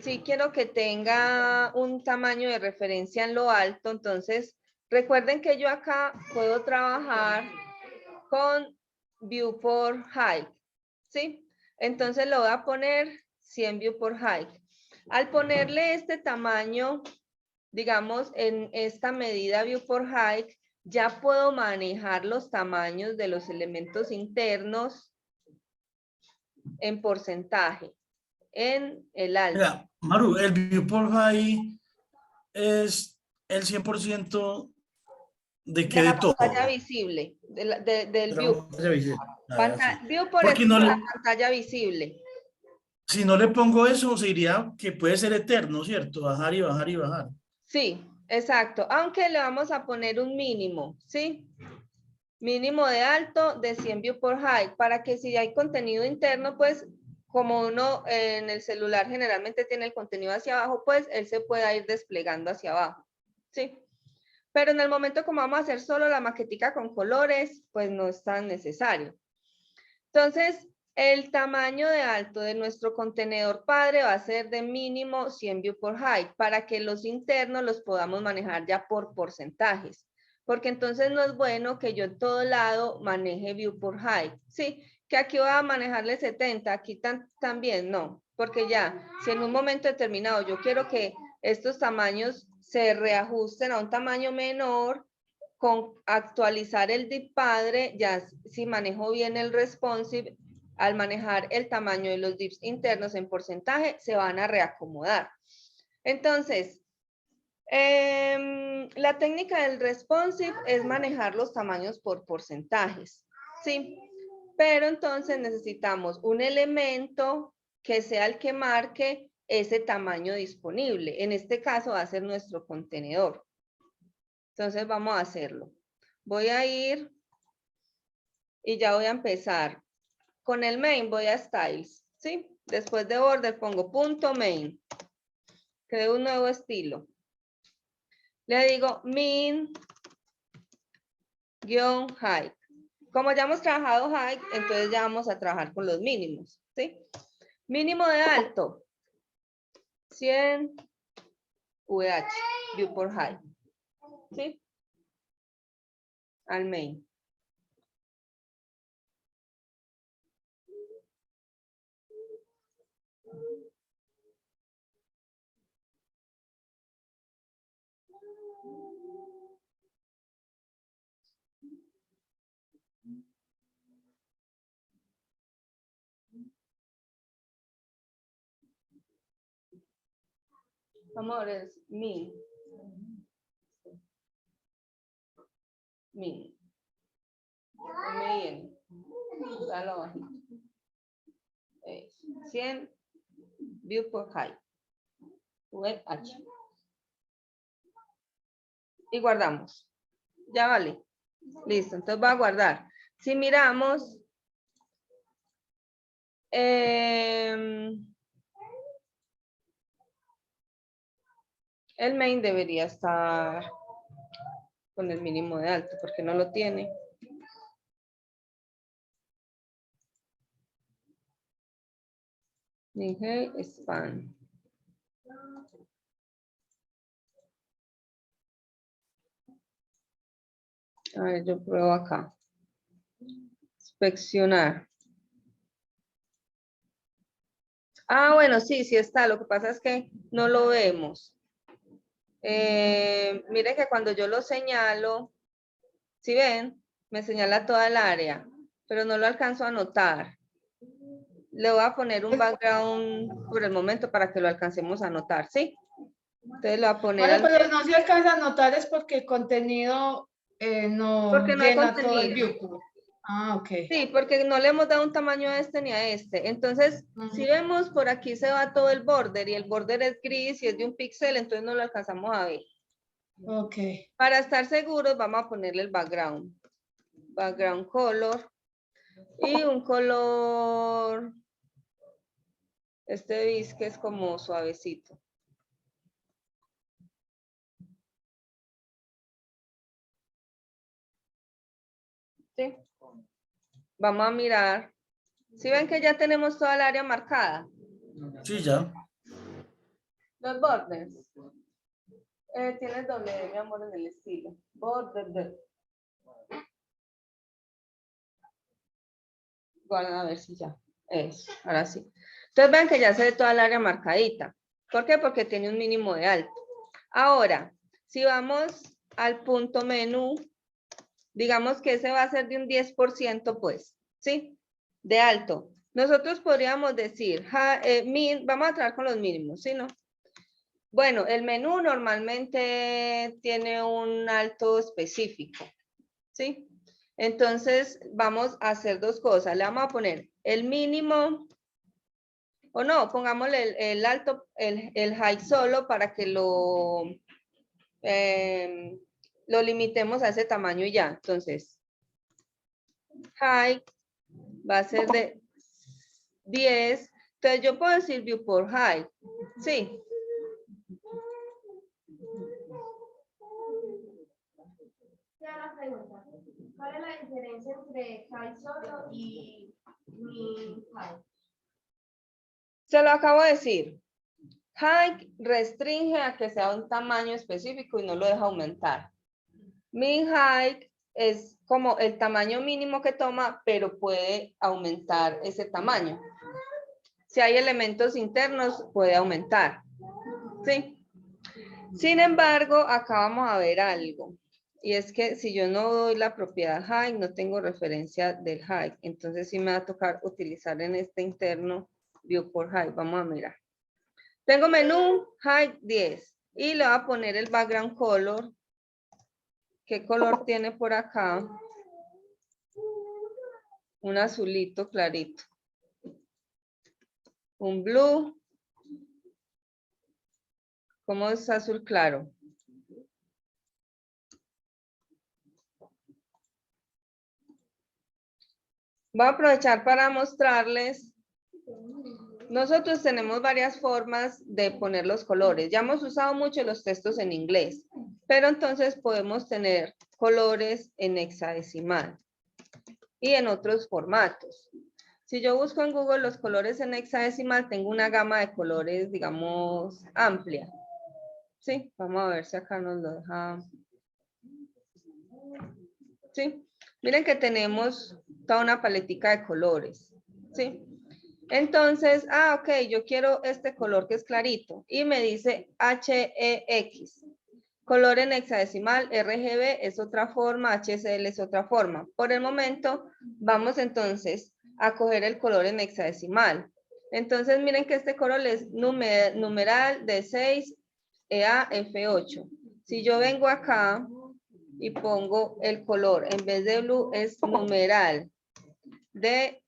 si quiero que tenga un tamaño de referencia en lo alto, entonces recuerden que yo acá puedo trabajar con viewport height, ¿sí? Entonces lo voy a poner 100 viewport height. Al ponerle este tamaño, digamos, en esta medida viewport height, ya puedo manejar los tamaños de los elementos internos en porcentaje, en el alto. Mira, Maru, el viewport high es el 100% de que De de la todo. pantalla visible, del La view. pantalla visible. Sí. Viewport Porque es no la le, pantalla visible. si no le pongo eso, se diría que puede ser eterno, ¿cierto? Bajar y bajar y bajar. Sí, exacto. Aunque le vamos a poner un mínimo, ¿sí? Mínimo de alto de 100 viewport height, para que si hay contenido interno, pues como uno en el celular generalmente tiene el contenido hacia abajo, pues él se pueda ir desplegando hacia abajo, ¿sí? Pero en el momento como vamos a hacer solo la maquetica con colores, pues no es tan necesario. Entonces, el tamaño de alto de nuestro contenedor padre va a ser de mínimo 100 viewport height para que los internos los podamos manejar ya por porcentajes. porque entonces no es bueno que yo en todo lado maneje view por height, ¿sí? Que aquí voy a manejarle 70, aquí también no, porque ya, si en un momento determinado yo quiero que estos tamaños se reajusten a un tamaño menor, con actualizar el div padre, ya si manejo bien el responsive, al manejar el tamaño de los divs internos en porcentaje, se van a reacomodar. Entonces, la técnica del responsive es manejar los tamaños por porcentajes, ¿sí? Pero entonces necesitamos un elemento que sea el que marque ese tamaño disponible. En este caso va a ser nuestro contenedor. Entonces vamos a hacerlo. Voy a ir y ya voy a empezar. Con el main voy a styles, ¿sí? Después de border pongo punto main. Creo un nuevo estilo. Le digo min height. Como ya hemos trabajado height, entonces ya vamos a trabajar con los mínimos, ¿sí? Mínimo de alto. 100 VH, view por height. ¿Sí? Al main. Vamos a ver, es min. Min. M-I-N. Dale abajito. 100 view por height. VH. Y guardamos. Ya vale. Listo, entonces va a guardar. Si miramos, el main debería estar con el mínimo de alto, porque no lo tiene. Dije span. A ver, yo pruebo acá. Inspeccionar. Ah, bueno, sí, sí está. Lo que pasa es que no lo vemos. Miren que cuando yo lo señalo, ¿sí ven? Me señala toda el área, pero no lo alcanzo a notar. Le voy a poner un background por el momento para que lo alcancemos a notar, ¿sí? Entonces lo voy a poner Bueno, pero no se alcanza a notar es porque el contenido no porque no hay llena todo el contenido. viewport. Ah, ok. Sí, porque no le hemos dado un tamaño a este ni a este. Entonces, si vemos por aquí se va todo el border y el border es gris y es de un píxel, entonces no lo alcanzamos a ver. Ok. Para estar seguros vamos a ponerle el background. Background color. Y un color, este bis que es como suavecito. ¿Sí? Vamos a mirar. ¿Sí ven que ya tenemos toda el área marcada? Sí, ya. Los borders. Tienes doble D, mi amor, en el estilo. Border. Bueno, a ver si ya. Eso, ahora sí. Entonces ven que ya se ve toda el área marcadita. ¿Por qué? Porque tiene un mínimo de alto. Ahora, si vamos al punto menú, digamos que ese va a ser de un 10%, pues, ¿sí? De alto. Nosotros podríamos decir, vamos a trabajar con los mínimos, ¿sí? ¿No? Bueno, el menú normalmente tiene un alto específico, ¿sí? Entonces, vamos a hacer dos cosas. Le vamos a poner el mínimo, o no, pongámosle el alto, el height solo para que lo limitemos a ese tamaño y ya. Entonces, height va a ser de 10. Entonces, yo puedo decir view por height, ¿sí? La pregunta, ¿cuál es la diferencia entre height solo y min height? Se lo acabo de decir. Height restringe a que sea un tamaño específico y no lo deja aumentar. Min height es como el tamaño mínimo que toma, pero puede aumentar ese tamaño. Si hay elementos internos, puede aumentar. ¿Sí? Sin embargo, acá vamos a ver algo. Y es que si yo no doy la propiedad height, no tengo referencia del height. Entonces sí me va a tocar utilizar en este interno viewport height. Vamos a mirar. Tengo menú height 10 y le voy a poner el background color. ¿Qué color tiene por acá? Un azulito clarito. Un blue. ¿Cómo es azul claro? Voy a aprovechar para mostrarles. Nosotros tenemos varias formas de poner los colores. Ya hemos usado mucho los textos en inglés, pero entonces podemos tener colores en hexadecimal y en otros formatos. Si yo busco en Google los colores en hexadecimal, tengo una gama de colores, digamos, amplia. Sí, vamos a ver si acá nos lo deja. Sí, miren que tenemos toda una paletica de colores. Sí. Entonces, ok, yo quiero este color que es clarito y me dice HEX. Color en hexadecimal, RGB es otra forma, HCL es otra forma. Por el momento, vamos entonces a coger el color en hexadecimal. Entonces, miren que este color es numeral de 6 EA F8. Si yo vengo acá y pongo el color, en vez de blue es numeral de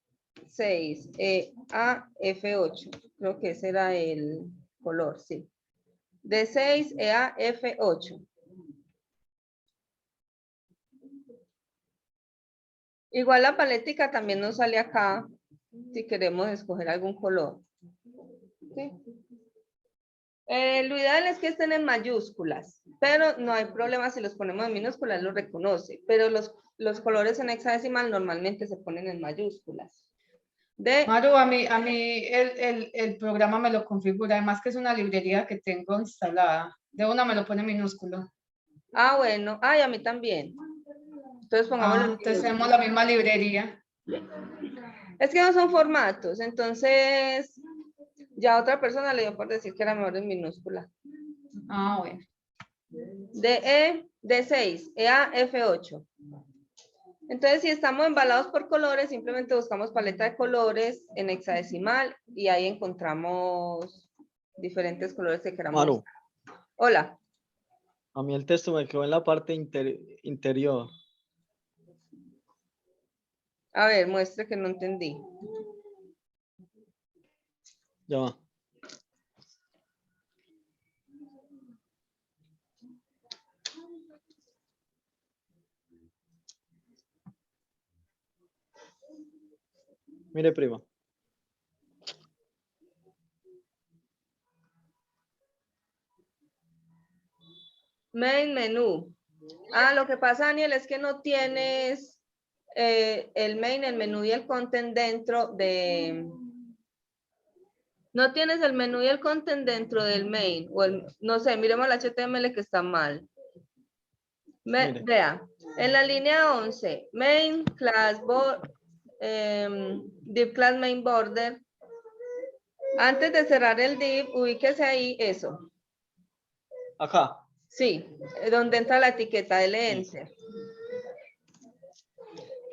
6 EA F8. Creo que ese era el color, sí. De 6 EA F8. Igual la paletica también nos sale acá si queremos escoger algún color. ¿Sí? Lo ideal es que estén en mayúsculas, pero no hay problema si los ponemos en minúsculas, lo reconoce. Pero los colores en hexadecimal normalmente se ponen en mayúsculas. Maru, a mí el programa me lo configura, además que es una librería que tengo instalada. De una me lo pone minúsculo. Ah, bueno. Ay, a mí también. Entonces pongámoslo en entonces tenemos la misma librería. Es que no son formatos, entonces ya otra persona le dio por decir que era mejor en minúscula. Ah, bueno. D6, EA, F8. Entonces, si estamos embalados por colores, simplemente buscamos paleta de colores en hexadecimal y ahí encontramos diferentes colores que queramos. Maru, Hola. a mí el texto me quedó en la parte interior. A ver, muestre que no entendí. Ya va. Mire, prima. Main menú. Ah, lo que pasa, Daniel, es que no tienes el main, el menú y el content dentro de... No tienes el menú y el content dentro del main. O no sé, miremos el HTML que está mal. Vea, en la línea 11, main class div class main border. Antes de cerrar el div, ubíquese ahí eso. Acá. Sí, donde entra la etiqueta del enter.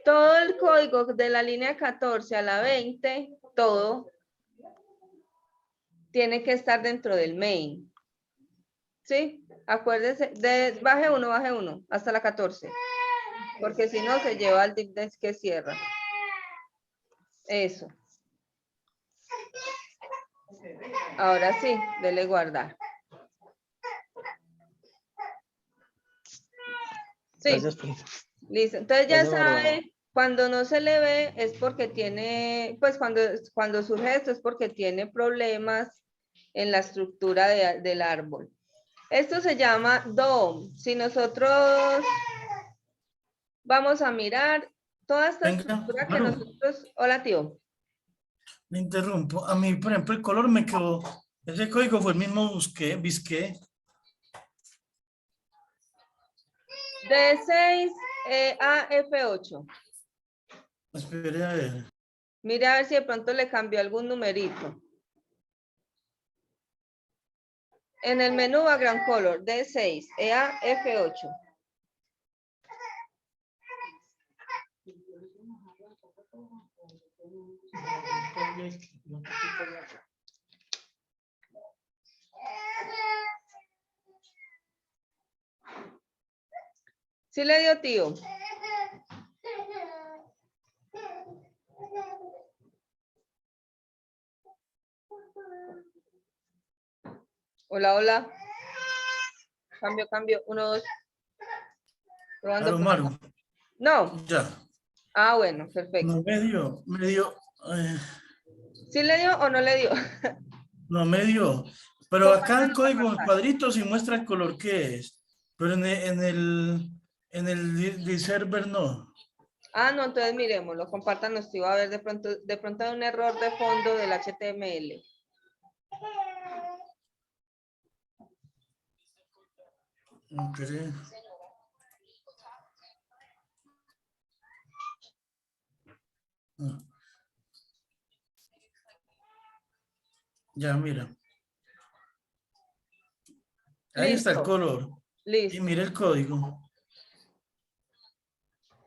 Todo el código de la línea 14 a la 20, todo tiene que estar dentro del main. ¿Sí? Acuérdese, baje uno, hasta la 14. Porque si no, se lleva al div que cierra. Eso. Ahora sí, dele guardar. Sí. Gracias, prima. Listo. Entonces ya Gracias, Maru. sabe, cuando no se le ve es porque tiene, pues cuando surge esto es porque tiene problemas en la estructura del árbol. Esto se llama DOM. Si nosotros vamos a mirar toda esta estructura que nosotros... Hola, tío. Me interrumpo. A mí, por ejemplo, el color me quedó... Ese código fue el mismo Bisqué. D6 a F8. Espere a ver. Mire a ver si de pronto le cambió algún numerito. En el menú background color, D6, EA, F8. ¿Sí le dio, tío? Hola, hola. Cambio, cambio. 1, 2. Probando. Maru, Maru, No. ya. Ah, bueno, perfecto. No me dio, ¿Sí le dio o no le dio? no me dio. Pero acá el código en cuadritos sí muestra el color que es. Pero en el server no. Ah, no, entonces miremoslo, compártanos, si va a ver de pronto hay un error de fondo del HTML. Ok. Ah. Ya, mira. Ahí está el Listo, color. Y listo. mira el código.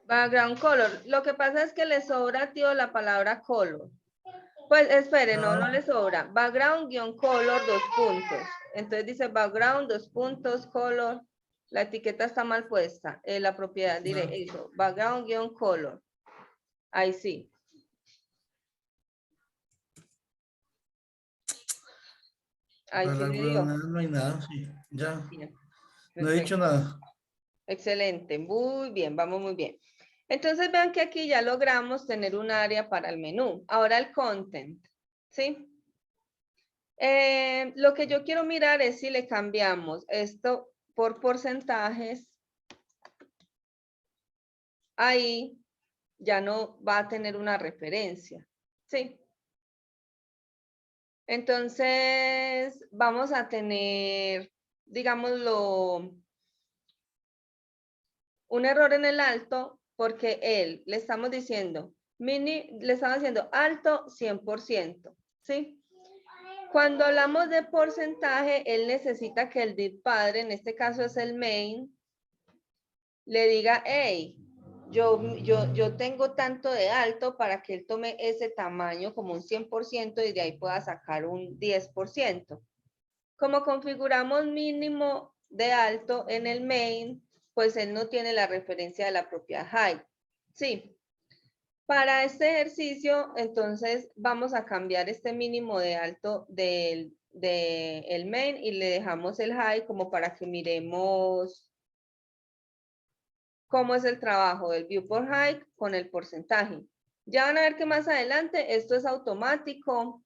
Background color. Lo que pasa es que le sobra, tío, la palabra color. Pues espere, no le sobra. Background-color, 2 puntos. Entonces dice background, 2 puntos, color. La etiqueta está mal puesta. La propiedad, diré eso. Background-color. Ahí sí. Ahí sí Para le dio. no hay nada. Sí, ya. Bien. No he dicho nada. Excelente, muy bien, vamos muy bien. Entonces vean que aquí ya logramos tener un área para el menú. Ahora el content, ¿sí? Lo que yo quiero mirar es si le cambiamos esto por porcentajes. Ahí ya no va a tener una referencia, ¿sí? Entonces vamos a tener, digámoslo, un error en el alto porque le estamos diciendo le estamos diciendo alto 100%, ¿sí? Cuando hablamos de porcentaje, él necesita que el div padre, en este caso es el main, le diga, hey, yo tengo tanto de alto para que él tome ese tamaño como un 100% y de ahí pueda sacar un 10%. Como configuramos mínimo de alto en el main, pues él no tiene la referencia de la propiedad height. Sí. Para este ejercicio, entonces vamos a cambiar este mínimo de alto del el main y le dejamos el height como para que miremos cómo es el trabajo del viewport height con el porcentaje. Ya van a ver que más adelante esto es automático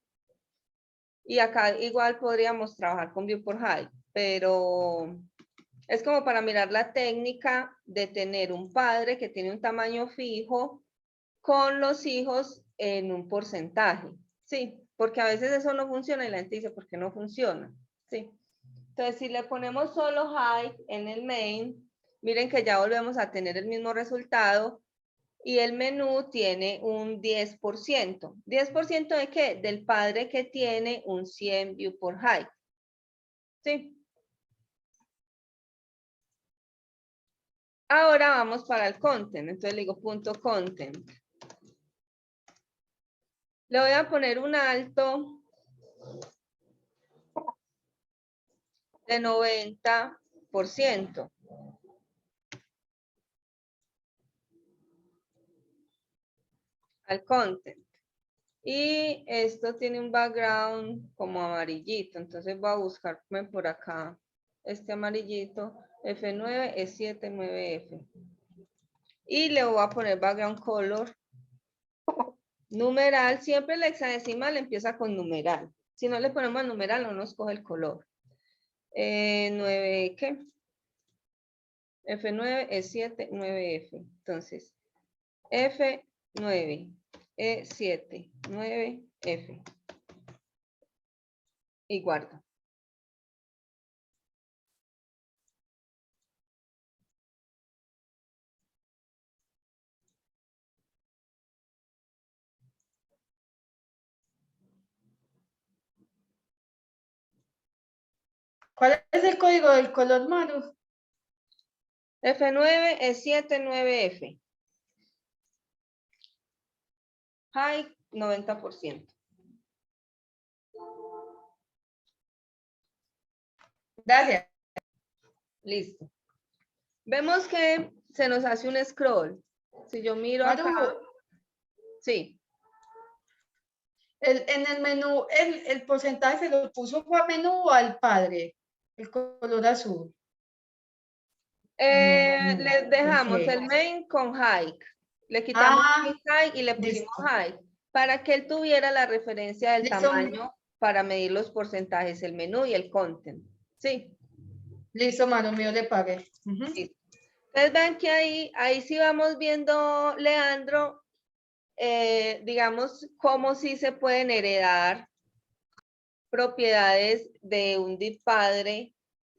y acá igual podríamos trabajar con viewport height, pero es como para mirar la técnica de tener un padre que tiene un tamaño fijo con los hijos en un porcentaje, ¿sí? Porque a veces eso no funciona y la gente dice, ¿por qué no funciona? ¿Sí? Entonces, si le ponemos solo height en el main, miren que ya volvemos a tener el mismo resultado y el menú tiene un 10%. ¿10% de qué? Del padre que tiene un 100 viewport height. ¿Sí? Ahora vamos para el content. Entonces le digo punto content. Le voy a poner un alto de 90%. Al content. Y esto tiene un background como amarillito. Entonces voy a buscarme por acá este amarillito. F9, E7, 9F. Y le voy a poner background color. Numeral. Siempre el hexadecimal empieza con numeral. Si no le ponemos numeral, no nos coge el color. 9, ¿qué? F9, E7, 9F. Entonces, F9, E7, 9F. Y guardo. ¿Cuál es el código del color, Maru? F9 es 79F. High, 90%. Gracias. Listo. Vemos que se nos hace un scroll. Si yo miro acá, Maru, sí. en el menú, el porcentaje se lo puso fue al menú o al padre, el color azul. Le dejamos Ok. el main con high. Le quitamos Ah, el high y le pusimos listo. high para que él tuviera la referencia del Listo. tamaño para medir los porcentajes, el menú y el content. Sí. Listo, Maru, mío le pagué. Ujú. Listo. Entonces ven que ahí sí vamos viendo, Leandro, digamos, cómo sí se pueden heredar propiedades de un padre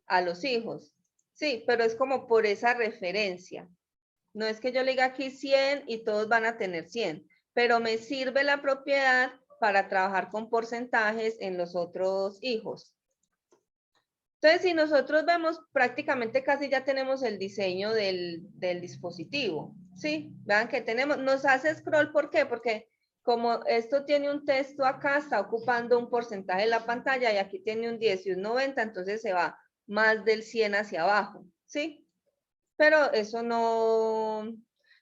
a los hijos. Sí, pero es como por esa referencia. No es que yo le diga aquí 100 y todos van a tener 100, pero me sirve la propiedad para trabajar con porcentajes en los otros hijos. Entonces, si nosotros vemos, prácticamente casi ya tenemos el diseño del dispositivo. ¿Sí? Vean que tenemos, nos hace scroll, ¿por qué? Porque como esto tiene un texto acá, está ocupando un porcentaje de la pantalla y aquí tiene un 10 y un 90, entonces se va más del 100 hacia abajo. ¿Sí? Pero eso no,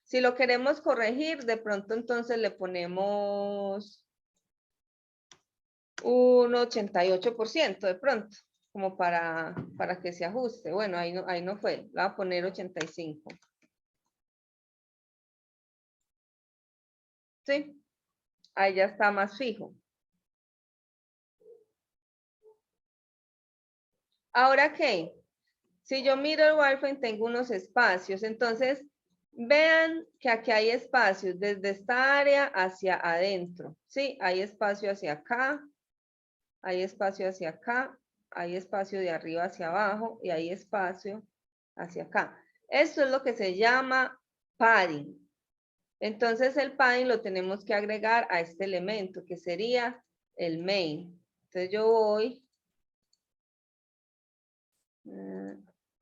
si lo queremos corregir, de pronto entonces le ponemos un 88% de pronto, como para que se ajuste. Bueno, ahí no fue, le voy a poner 85. ¿Sí? Ahí ya está más fijo. Ahora, ¿qué? Si yo miro el wireframe, tengo unos espacios. Entonces, vean que aquí hay espacios desde esta área hacia adentro. ¿Sí? Hay espacio hacia acá, hay espacio hacia acá, hay espacio de arriba hacia abajo y hay espacio hacia acá. Esto es lo que se llama padding. Entonces el padding lo tenemos que agregar a este elemento que sería el main. Entonces yo voy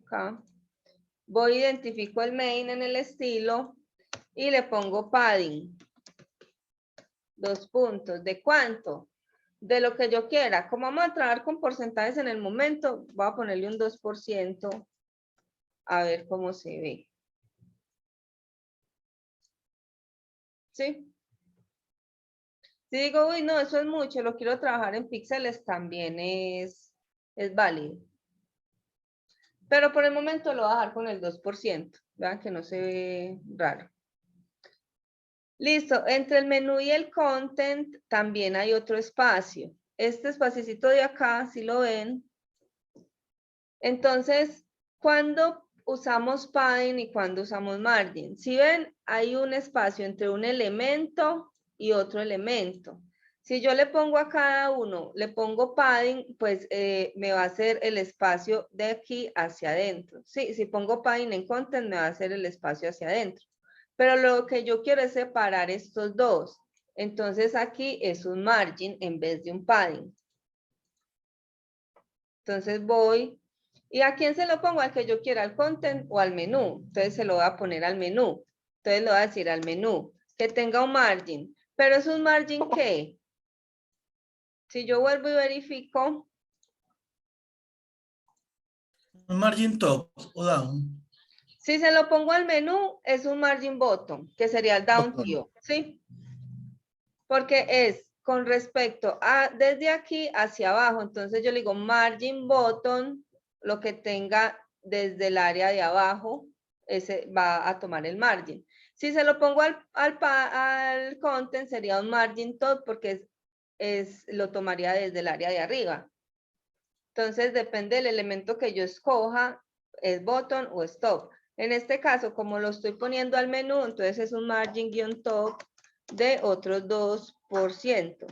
acá, identifico el main en el estilo y le pongo padding. 2 puntos. ¿De cuánto? De lo que yo quiera. Como vamos a trabajar con porcentajes en el momento, voy a ponerle un 2% a ver cómo se ve. ¿Sí? Si digo, uy, no, eso es mucho, lo quiero trabajar en píxeles, también es válido. Pero por el momento lo voy a dejar con el 2%. Vean que no se ve raro. Listo, entre el menú y el content también hay otro espacio. Este espacito de acá, si lo ven. Entonces, ¿cuándo usamos padding y cuándo usamos margin? Si ven, hay un espacio entre un elemento y otro elemento. Si yo le pongo a cada uno, le pongo padding, pues me va a hacer el espacio de aquí hacia adentro. Sí, si pongo padding en content, me va a hacer el espacio hacia adentro. Pero lo que yo quiero es separar estos dos. Entonces aquí es un margin en vez de un padding. Entonces voy, ¿y a quién se lo pongo? Al que yo quiera, al content o al menú. Entonces se lo voy a poner al menú. Entonces le voy a decir al menú que tenga un margin. Pero es un margin ¿qué? Si yo vuelvo y verifico. Margin top o down. Si se lo pongo al menú, es un margin bottom, que sería el down tier, ¿sí? Porque es con respecto a desde aquí hacia abajo. Entonces yo le digo margin bottom, lo que tenga desde el área de abajo, ese va a tomar el margin. Si se lo pongo al content, sería un margin top porque lo tomaría desde el área de arriba. Entonces depende del elemento que yo escoja, es bottom o stop. En este caso, como lo estoy poniendo al menú, entonces es un margin-top de otros 2%.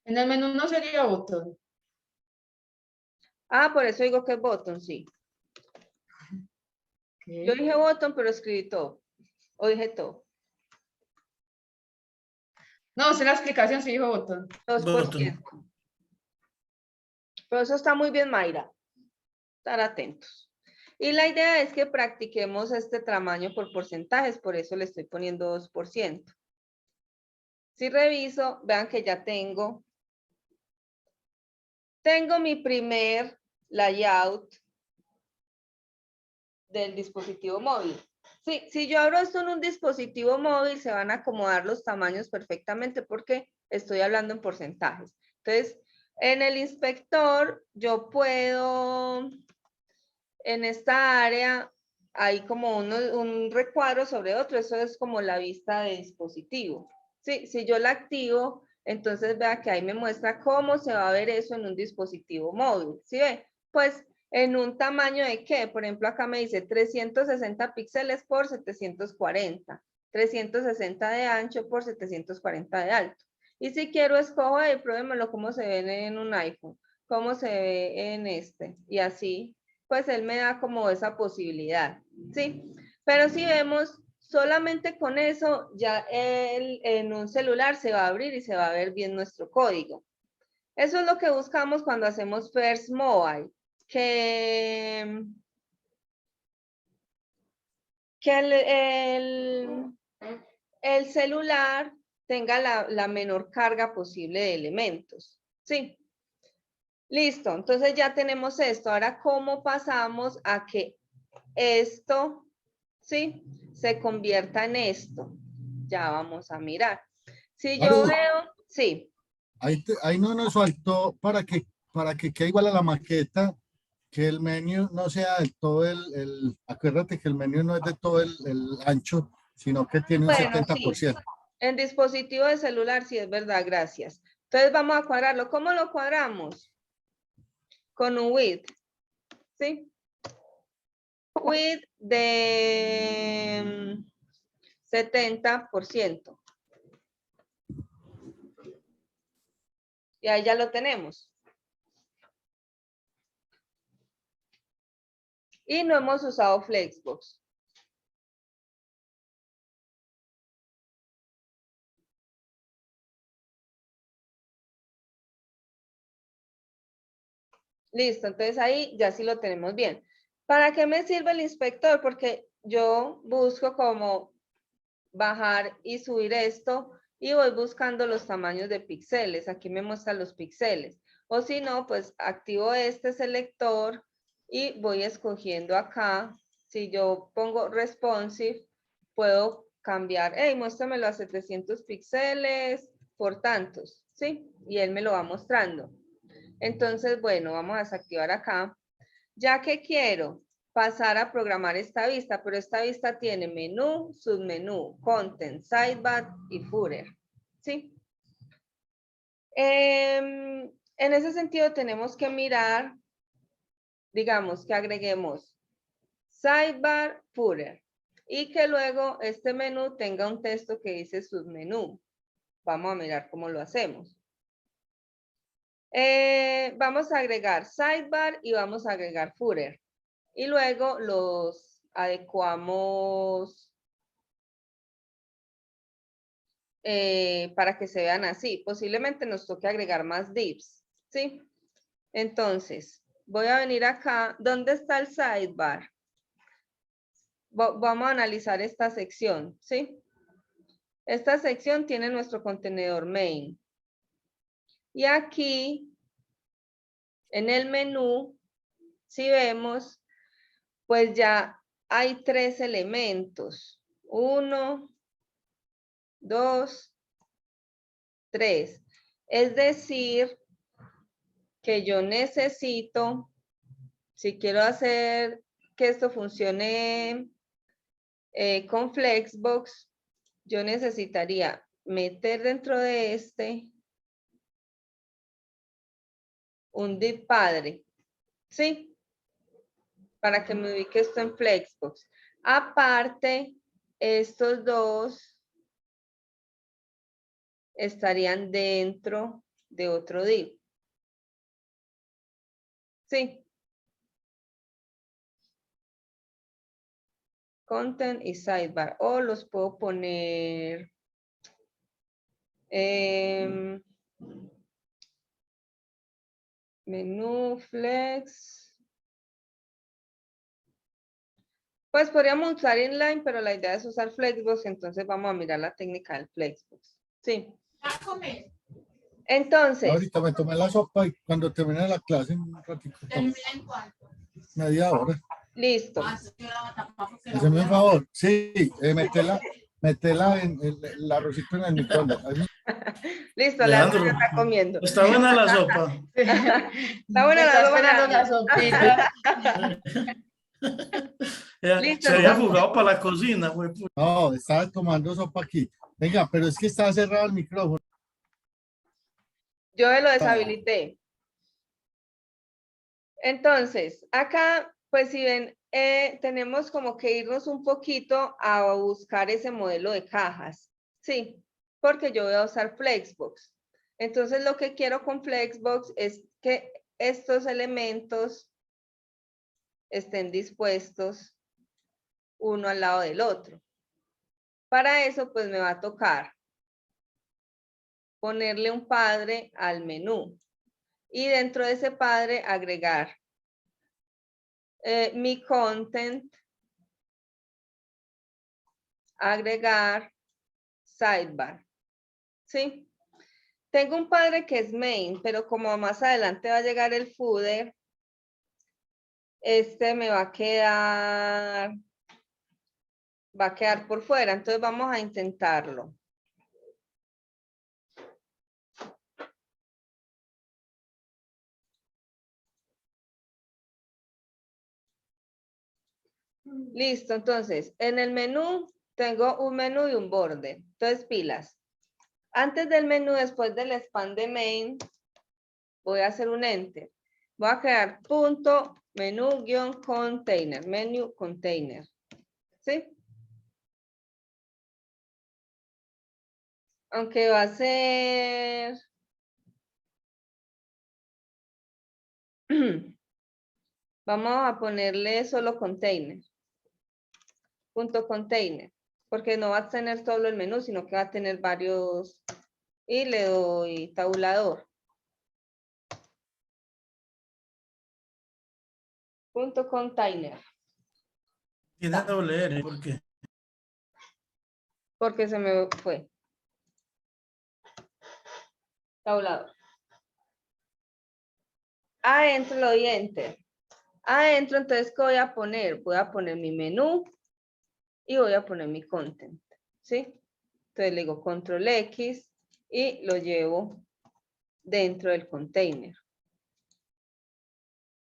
En el menú no sería botón. Ah, por eso digo que es bottom, sí. Okay. Yo dije bottom, pero escribí top. O dije top. No, sé la explicación, sí dijo botón. 2%. Pero eso está muy bien, Mayra. Estar atentos. Y la idea es que practiquemos este tamaño por porcentajes, por eso le estoy poniendo 2%. Si reviso, vean que ya tengo mi primer layout del dispositivo móvil. Sí, si yo abro esto en un dispositivo móvil, se van a acomodar los tamaños perfectamente porque estoy hablando en porcentajes. Entonces, en el inspector, yo puedo, en esta área, hay como un recuadro sobre otro, eso es como la vista de dispositivo. Sí, si yo la activo, entonces vea que ahí me muestra cómo se va a ver eso en un dispositivo móvil. ¿Sí ve? Pues en un tamaño de qué, por ejemplo, acá me dice 360 píxeles por 740, 360 de ancho por 740 de alto. Y si quiero, escojo ahí, pruébemelo cómo se ve en un iPhone, cómo se ve en este, y así, pues él me da como esa posibilidad, ¿sí? Pero si vemos, solamente con eso, ya en un celular se va a abrir y se va a ver bien nuestro código. Eso es lo que buscamos cuando hacemos First Mobile, que el celular tenga la menor carga posible de elementos. ¿Sí? Listo, entonces ya tenemos esto. Ahora, ¿cómo pasamos a que esto, ¿sí?, se convierta en esto? Ya vamos a mirar. Si yo veo, sí. Ahí no nos faltó para que quede igual a la maqueta, que el menú no sea de todo acuérdate que el menú no es de todo el ancho, sino que tiene un Bueno, 70%. sí. En dispositivo de celular, sí, es verdad, gracias. Entonces vamos a cuadrarlo. ¿Cómo lo cuadramos? Con un width, ¿sí? Width de 70%. Y ahí ya lo tenemos. Y no hemos usado Flexbox. Listo, entonces ahí ya sí lo tenemos bien. ¿Para qué me sirve el inspector? Porque yo busco como bajar y subir esto y voy buscando los tamaños de píxeles. Aquí me muestra los píxeles. O si no, pues activo este selector y voy escogiendo acá. Si yo pongo responsive, puedo cambiar. Hey, muéstramelo a 700 píxeles por tantos, ¿sí? Y él me lo va mostrando. Entonces, bueno, vamos a desactivar acá. Ya que quiero pasar a programar esta vista, pero esta vista tiene menú, submenú, content, sidebar y footer, ¿sí? En ese sentido tenemos que mirar, digamos, que agreguemos sidebar, footer, y que luego este menú tenga un texto que dice submenú. Vamos a mirar cómo lo hacemos. Vamos a agregar sidebar y vamos a agregar footer. Y luego los adecuamos para que se vean así. Posiblemente nos toque agregar más divs, ¿sí? Entonces, voy a venir acá. ¿Dónde está el sidebar? Vamos a analizar esta sección, ¿sí? Esta sección tiene nuestro contenedor main. Y aquí, en el menú, si vemos, pues ya hay 3 elementos. 1, 2, 3. Es decir, que yo necesito, si quiero hacer que esto funcione con Flexbox, yo necesitaría meter dentro de este un div padre, ¿sí? Para que me ubique esto en Flexbox. Aparte, estos dos estarían dentro de otro div. Sí. Content y sidebar. O los puedo poner Menú, flex. Pues podríamos usar inline, pero la idea es usar Flexbox, entonces vamos a mirar la técnica del Flexbox. Sí. Entonces, Ahorita me tomé la sopa y cuando termine la clase, un ratito, media hora. listo. Hazme un favor. Sí, metela en el arrocito en el microondas. Ahí. Listo, Leandro, Leandro ya está comiendo. está buena la sopa. Está buena Está la sopa, esperando la Leandro. sopita. Listo, Se había entonces. jugado para la cocina, güey. No, estaba tomando sopa aquí. Venga, pero es que está cerrado el micrófono. Yo lo deshabilité. Entonces, acá, pues si ven, tenemos como que irnos un poquito a buscar ese modelo de cajas. Sí, porque yo voy a usar Flexbox. Entonces, lo que quiero con Flexbox es que estos elementos estén dispuestos uno al lado del otro. Para eso, pues me va a tocar ponerle un padre al menú y dentro de ese padre agregar mi content, agregar sidebar. ¿Sí? Tengo un padre que es main, pero como más adelante va a llegar el footer, este me va a quedar por fuera. Entonces vamos a intentarlo. Listo, entonces, en el menú tengo un menú y un border. Entonces, pilas. Antes del menú, después del span de main, voy a hacer un enter. Voy a crear punto menú guión container, menu container. ¿Sí? Aunque va a ser... Vamos a ponerle solo container. Punto container. Porque no va a tener solo el menú, sino que va a tener varios. Y le doy tabulador. Punto container. Tiene doble R, ¿por qué? Porque se me fue. Tabulador. Adentro lo doy enter. Adentro, entonces, ¿qué voy a poner? Voy a poner mi menú y voy a poner mi content. ¿Sí? Entonces le digo control X y lo llevo dentro del container.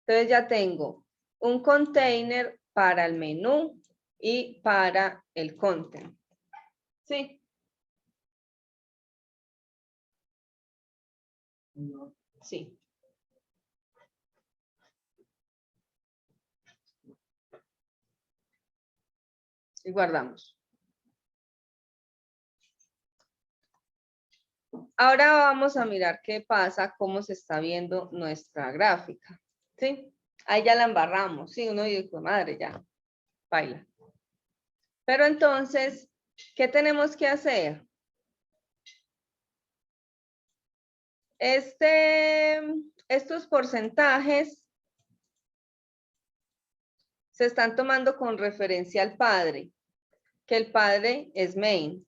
Entonces ya tengo un container para el menú y para el content. ¿Sí? Sí. Y guardamos. Ahora vamos a mirar qué pasa, cómo se está viendo nuestra gráfica. ¿Sí? Ahí ya la embarramos. Sí, uno dice, madre, ya. Baila. Pero entonces, ¿qué tenemos que hacer? Estos porcentajes se están tomando con referencia al padre, que el padre es main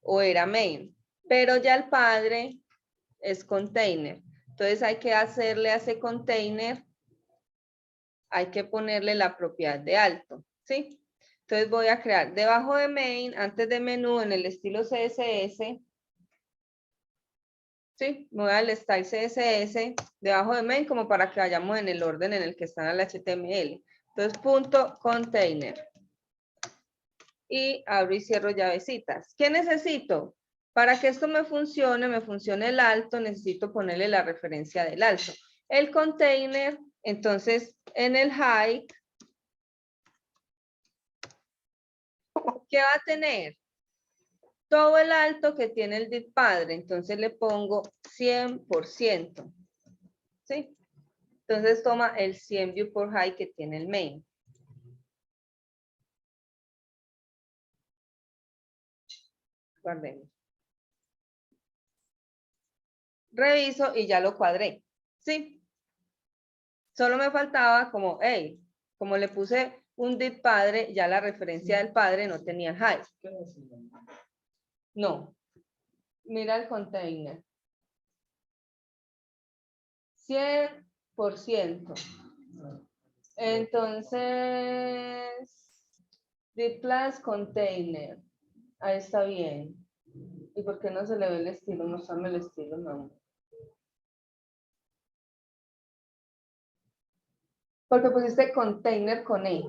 o era main, pero ya el padre es container. Entonces hay que hacerle a ese container, hay que ponerle la propiedad de alto, ¿sí? Entonces voy a crear debajo de main, antes de menú, en el estilo CSS, ¿sí? Me voy al style CSS, debajo de main, como para que vayamos en el orden en el que están el HTML. Entonces, punto container. Y abro y cierro llavecitas. ¿Qué necesito? Para que esto me funcione el alto, necesito ponerle la referencia del alto. El container, entonces, en el height, ¿qué va a tener? Todo el alto que tiene el div padre, entonces le pongo 100%. ¿Sí? Entonces toma el 100 view por height que tiene el main. Guardemos. Reviso y ya lo cuadré. ¿Sí? Solo me faltaba como, hey, como le puse un div padre, ya la referencia del padre no tenía el hide. No. Mira el container. 100%. Entonces, div class container. Ahí está bien. ¿Y por qué no se le ve el estilo? Mostrame el estilo, no. Porque pusiste container con E.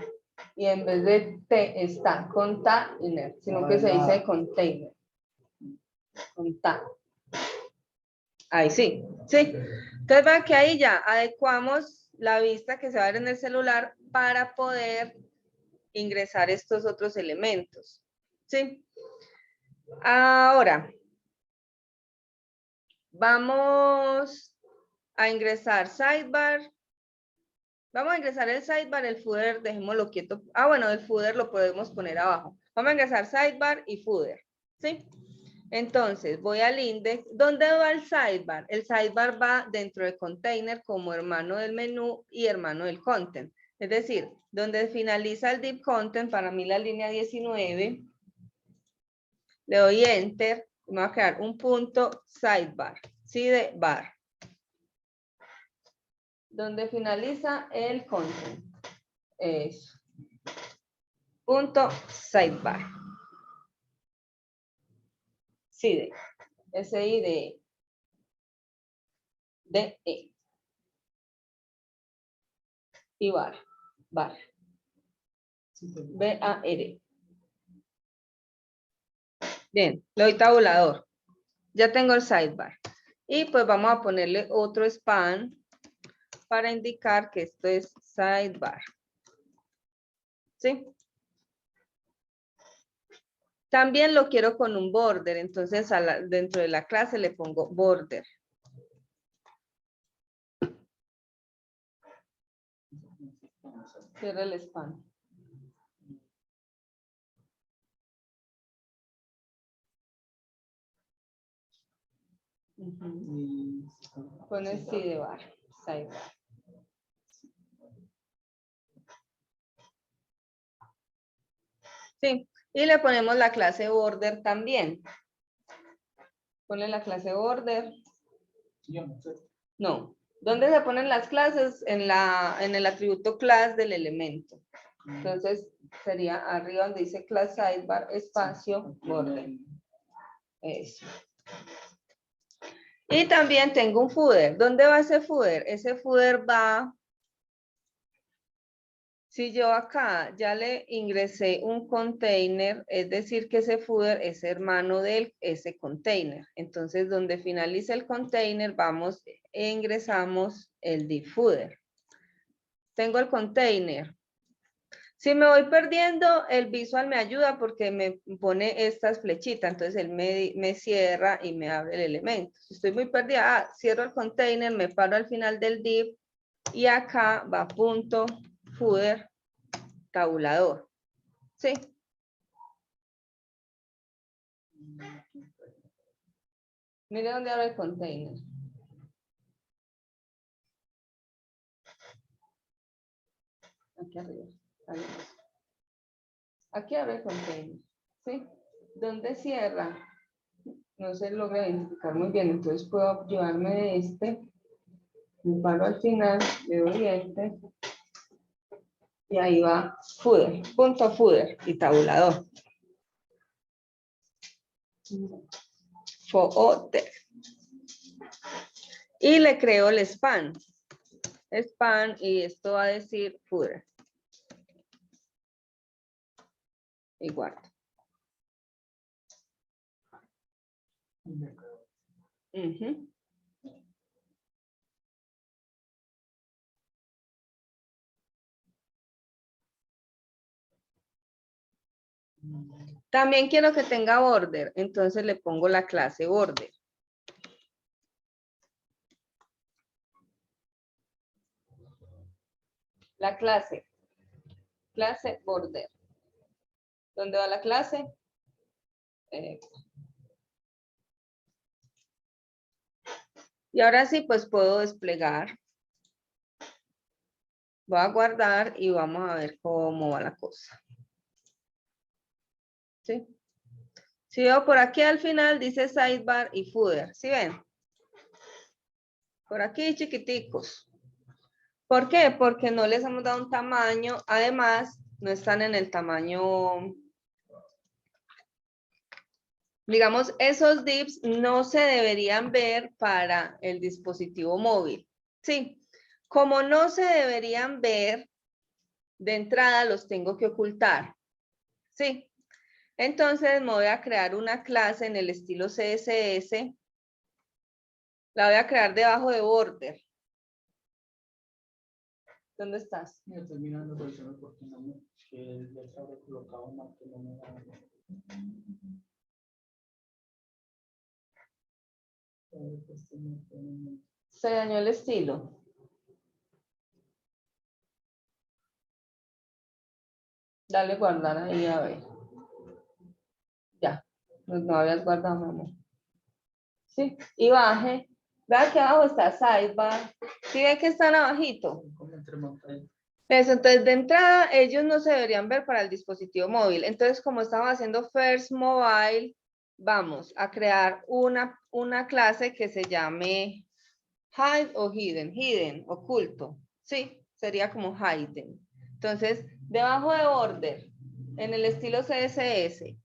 Y en vez de T está container, sino que se dice container. Container. Ahí sí, sí. Entonces vean que ahí ya adecuamos la vista que se va a ver en el celular para poder ingresar estos otros elementos. ¿Sí? Ahora, vamos a ingresar sidebar. Vamos a ingresar el sidebar, el footer, dejémoslo quieto. Ah, bueno, el footer lo podemos poner abajo. Vamos a ingresar sidebar y footer. ¿Sí? Entonces, voy al index. ¿Dónde va el sidebar? El sidebar va dentro del container como hermano del menú y hermano del content. Es decir, donde finaliza el div content, para mí la línea 19, le doy enter y me va a quedar un punto sidebar. Sidebar. Donde finaliza el content. Eso. Punto sidebar. SIDE. SIDE. DE. Y bar. Bar. B-A-R. Bien, le doy tabulador. Ya tengo el sidebar. Y pues vamos a ponerle otro span para indicar que esto es sidebar. ¿Sí? También lo quiero con un border, entonces dentro de la clase le pongo border. Cierra el span. Pones sidebar, sidebar. Sí, y le ponemos la clase border también. Ponle la clase border. No. ¿Dónde se ponen las clases? En el atributo class del elemento. Entonces sería arriba donde dice class sidebar, espacio, border. Eso. Y también tengo un footer. ¿Dónde va ese footer? Ese footer va... Si yo acá ya le ingresé un container, es decir que ese footer es hermano de ese container. Entonces, donde finaliza el container, vamos e ingresamos el div footer. Tengo el container. Si me voy perdiendo, el visual me ayuda porque me pone estas flechitas. Entonces, él me cierra y me abre el elemento. Si estoy muy perdida, cierro el container, me paro al final del div y acá va punto footer tabulador. ¿Sí? Mire dónde abre el container. Aquí arriba. Aquí abre el container. ¿Sí? ¿Dónde cierra? No se logra identificar muy bien. Entonces puedo llevarme de este. Me paro al final. Le doy este. Y ahí va footer. Punto footer y tabulador. Footer. Y le creo el span. Span y esto va a decir footer. Y guardo. También quiero que tenga border, entonces le pongo la clase border. La clase border. ¿Dónde va la clase? Y ahora sí, pues puedo desplegar. Voy a guardar y vamos a ver cómo va la cosa. ¿Sí? Si veo por aquí al final dice sidebar y footer. ¿Sí ven? Por aquí chiquiticos. ¿Por qué? Porque no les hemos dado un tamaño. Además, no están en el tamaño. Digamos, esos divs no se deberían ver para el dispositivo móvil. Sí. Como no se deberían ver, de entrada los tengo que ocultar. Sí. Entonces me voy a crear una clase en el estilo CSS. La voy a crear debajo de border. ¿Dónde estás? Estoy mirando revisiones porque no me, que ya se había colocado una que no me da. Se dañó el estilo. Dale guardar ahí a ver. Ya. No habías guardado, mi amor. Sí. Y baje. Vea que abajo está sidebar. ¿Sí ve que están abajito? Eso, entonces de entrada ellos no se deberían ver para el dispositivo móvil. Entonces como estamos haciendo First Mobile, vamos a crear una clase que se llame Hide o Hidden. Hidden, oculto. Sí, sería como Hidden. Entonces, debajo de border, en el estilo CSS,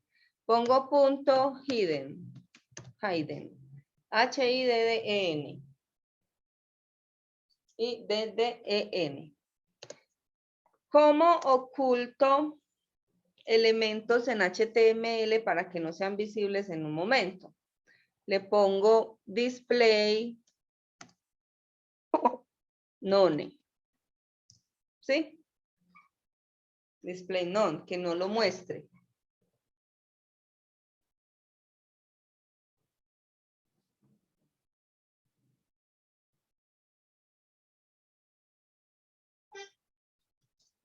pongo punto hidden. Hidden. H-I-D-D-E-N. Y D-D-E-N. ¿Cómo oculto elementos en HTML para que no sean visibles en un momento? Le pongo display none. ¿Sí? Display none, que no lo muestre.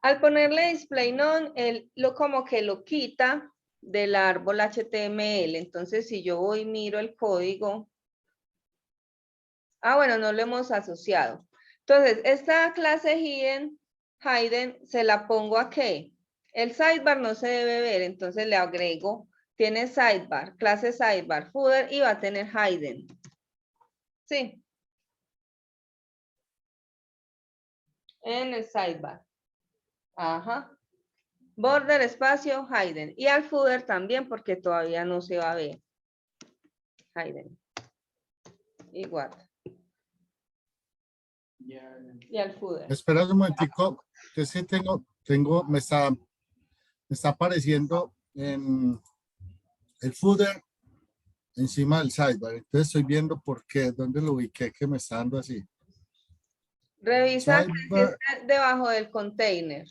Al ponerle display none, él como que lo quita del árbol HTML. Entonces, si yo voy y miro el código. Ah, bueno, no lo hemos asociado. Entonces, esta clase hidden se la pongo a qué? El sidebar no se debe ver, entonces le agrego, tiene sidebar, clase sidebar, footer y va a tener hidden. Sí. En el sidebar. Ajá. Border, espacio, hidden. Y al footer también porque todavía no se va a ver. Hidden. Igual. Y al footer. Espera un momentico, que sí me está apareciendo en el footer encima del sidebar. Entonces estoy viendo por qué, dónde lo ubiqué que me está dando así. Revisa que Sidebar. esté debajo del container.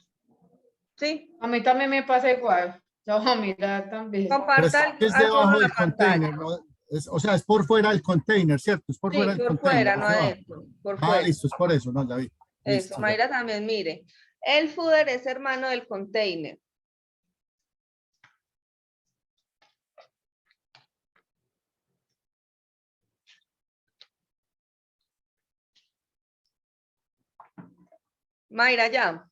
¿Sí? A mí también me pasa igual. Yo voy a mirar también. Pero es, Comparta que es alguno debajo la del container, pantalla. ¿no? O sea, es por fuera del container, ¿cierto? Es por Sí, fuera del por container. fuera, no es debajo. adentro. Por Ah, fuera. listo, es por eso, no, ya vi. Eso, Listo, ya. Mayra también, mire. El footer es hermano del container. Mayra, ya.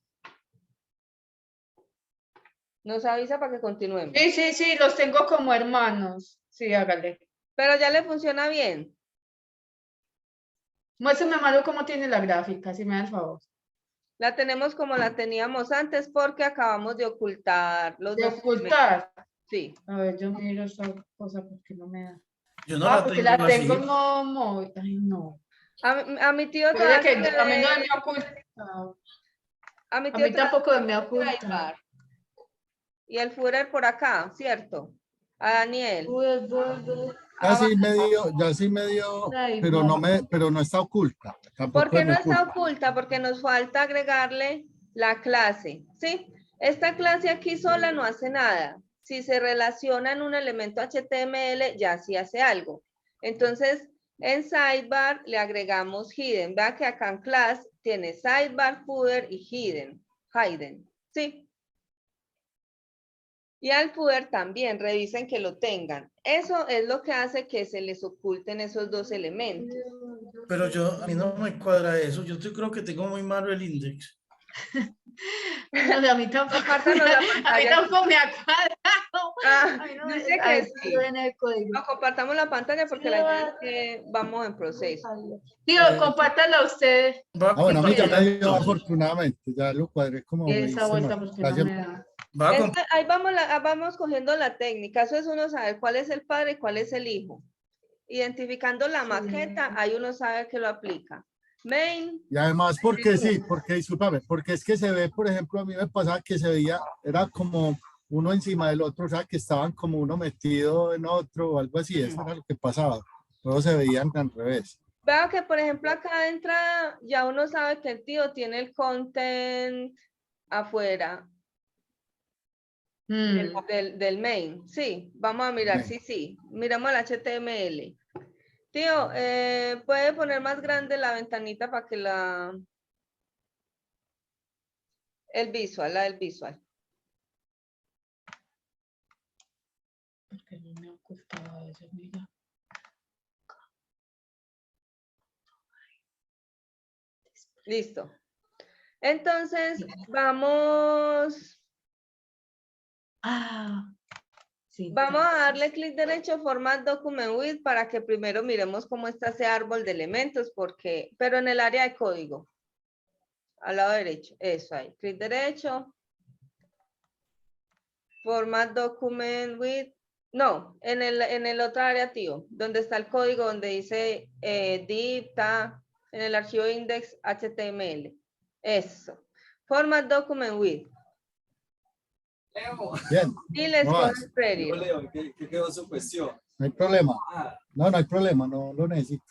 Nos avisa para que continuemos. Sí, los tengo como hermanos. Sí, hágale. Pero ya le funciona bien. Muéstrame, Maru, cómo tiene la gráfica, si me da el favor. La tenemos como la teníamos antes porque acabamos de ocultar los De dos. ocultar. Sí. A ver, yo miro esa cosa porque no me da. Yo no la porque tengo la tengo así. no móvil. Ay, no. A mi tío Pero es todavía que le a mí no ve- me ha ocultado. a mi A tío mí todavía tampoco le me ha ve ocultado. sidebar. Y el footer por acá, ¿cierto? A Daniel. Ya sí medio, pero no está oculta. Tampoco ¿Por qué no me está oculta. oculta? Porque nos falta agregarle la clase, ¿sí? Esta clase aquí sola no hace nada. Si se relaciona en un elemento HTML, ya sí hace algo. Entonces, en sidebar le agregamos hidden. Vea que acá en class tiene sidebar, footer y hidden. ¿Sí? Y al footer también, revisen que lo tengan. Eso es lo que hace que se les oculten esos dos elementos. Pero a mí no me cuadra eso. Creo que tengo muy malo el index. No, a mí tampoco. Compártanos la A mí pantalla. tampoco me ha cuadrado. Ah, A mí no me- dice Ay, que sí. estoy en el código. No, compartamos la pantalla porque la idea es que vamos en proceso. Tío, compártala usted. Va a Bueno, a mí ya me compartir dio todo. afortunadamente, ya lo cuadré como me Esa dice vuelta María. porque no Gracias. me da. Va a Ahí vamos, vamos cogiendo la técnica. Eso es uno saber cuál es el padre y cuál es el hijo. Identificando la maqueta, ahí uno sabe que lo aplica. Main, Y además, porque sí, porque discúlpame, porque es que se ve, por ejemplo, a mí me pasaba que se veía, era como uno encima del otro, o sea, que estaban como uno metido en otro o algo así, eso era lo que pasaba. Todos se veían al revés. veo que por ejemplo acá de entrada ya uno sabe que el tío tiene el content afuera del main. Sí, vamos a mirar, Main. sí. Miramos el HTML. Tío, ¿puede poner más grande la ventanita para que el visual, la del visual? Porque no me ocultaba eso, mira. Listo. Entonces, vamos Sí. Vamos a darle clic derecho, Format Document With, para que primero miremos cómo está ese árbol de elementos, pero en el área de código. Al lado derecho, eso ahí. Clic derecho. Format Document With. No, en el otro área, tío, donde está el código, donde dice div, está en el archivo index HTML. Eso. Format Document With. Bien. Y les No coge más. el preview. Leo, ¿qué quedó su cuestión? No hay problema. Ah, No hay problema, no lo necesito.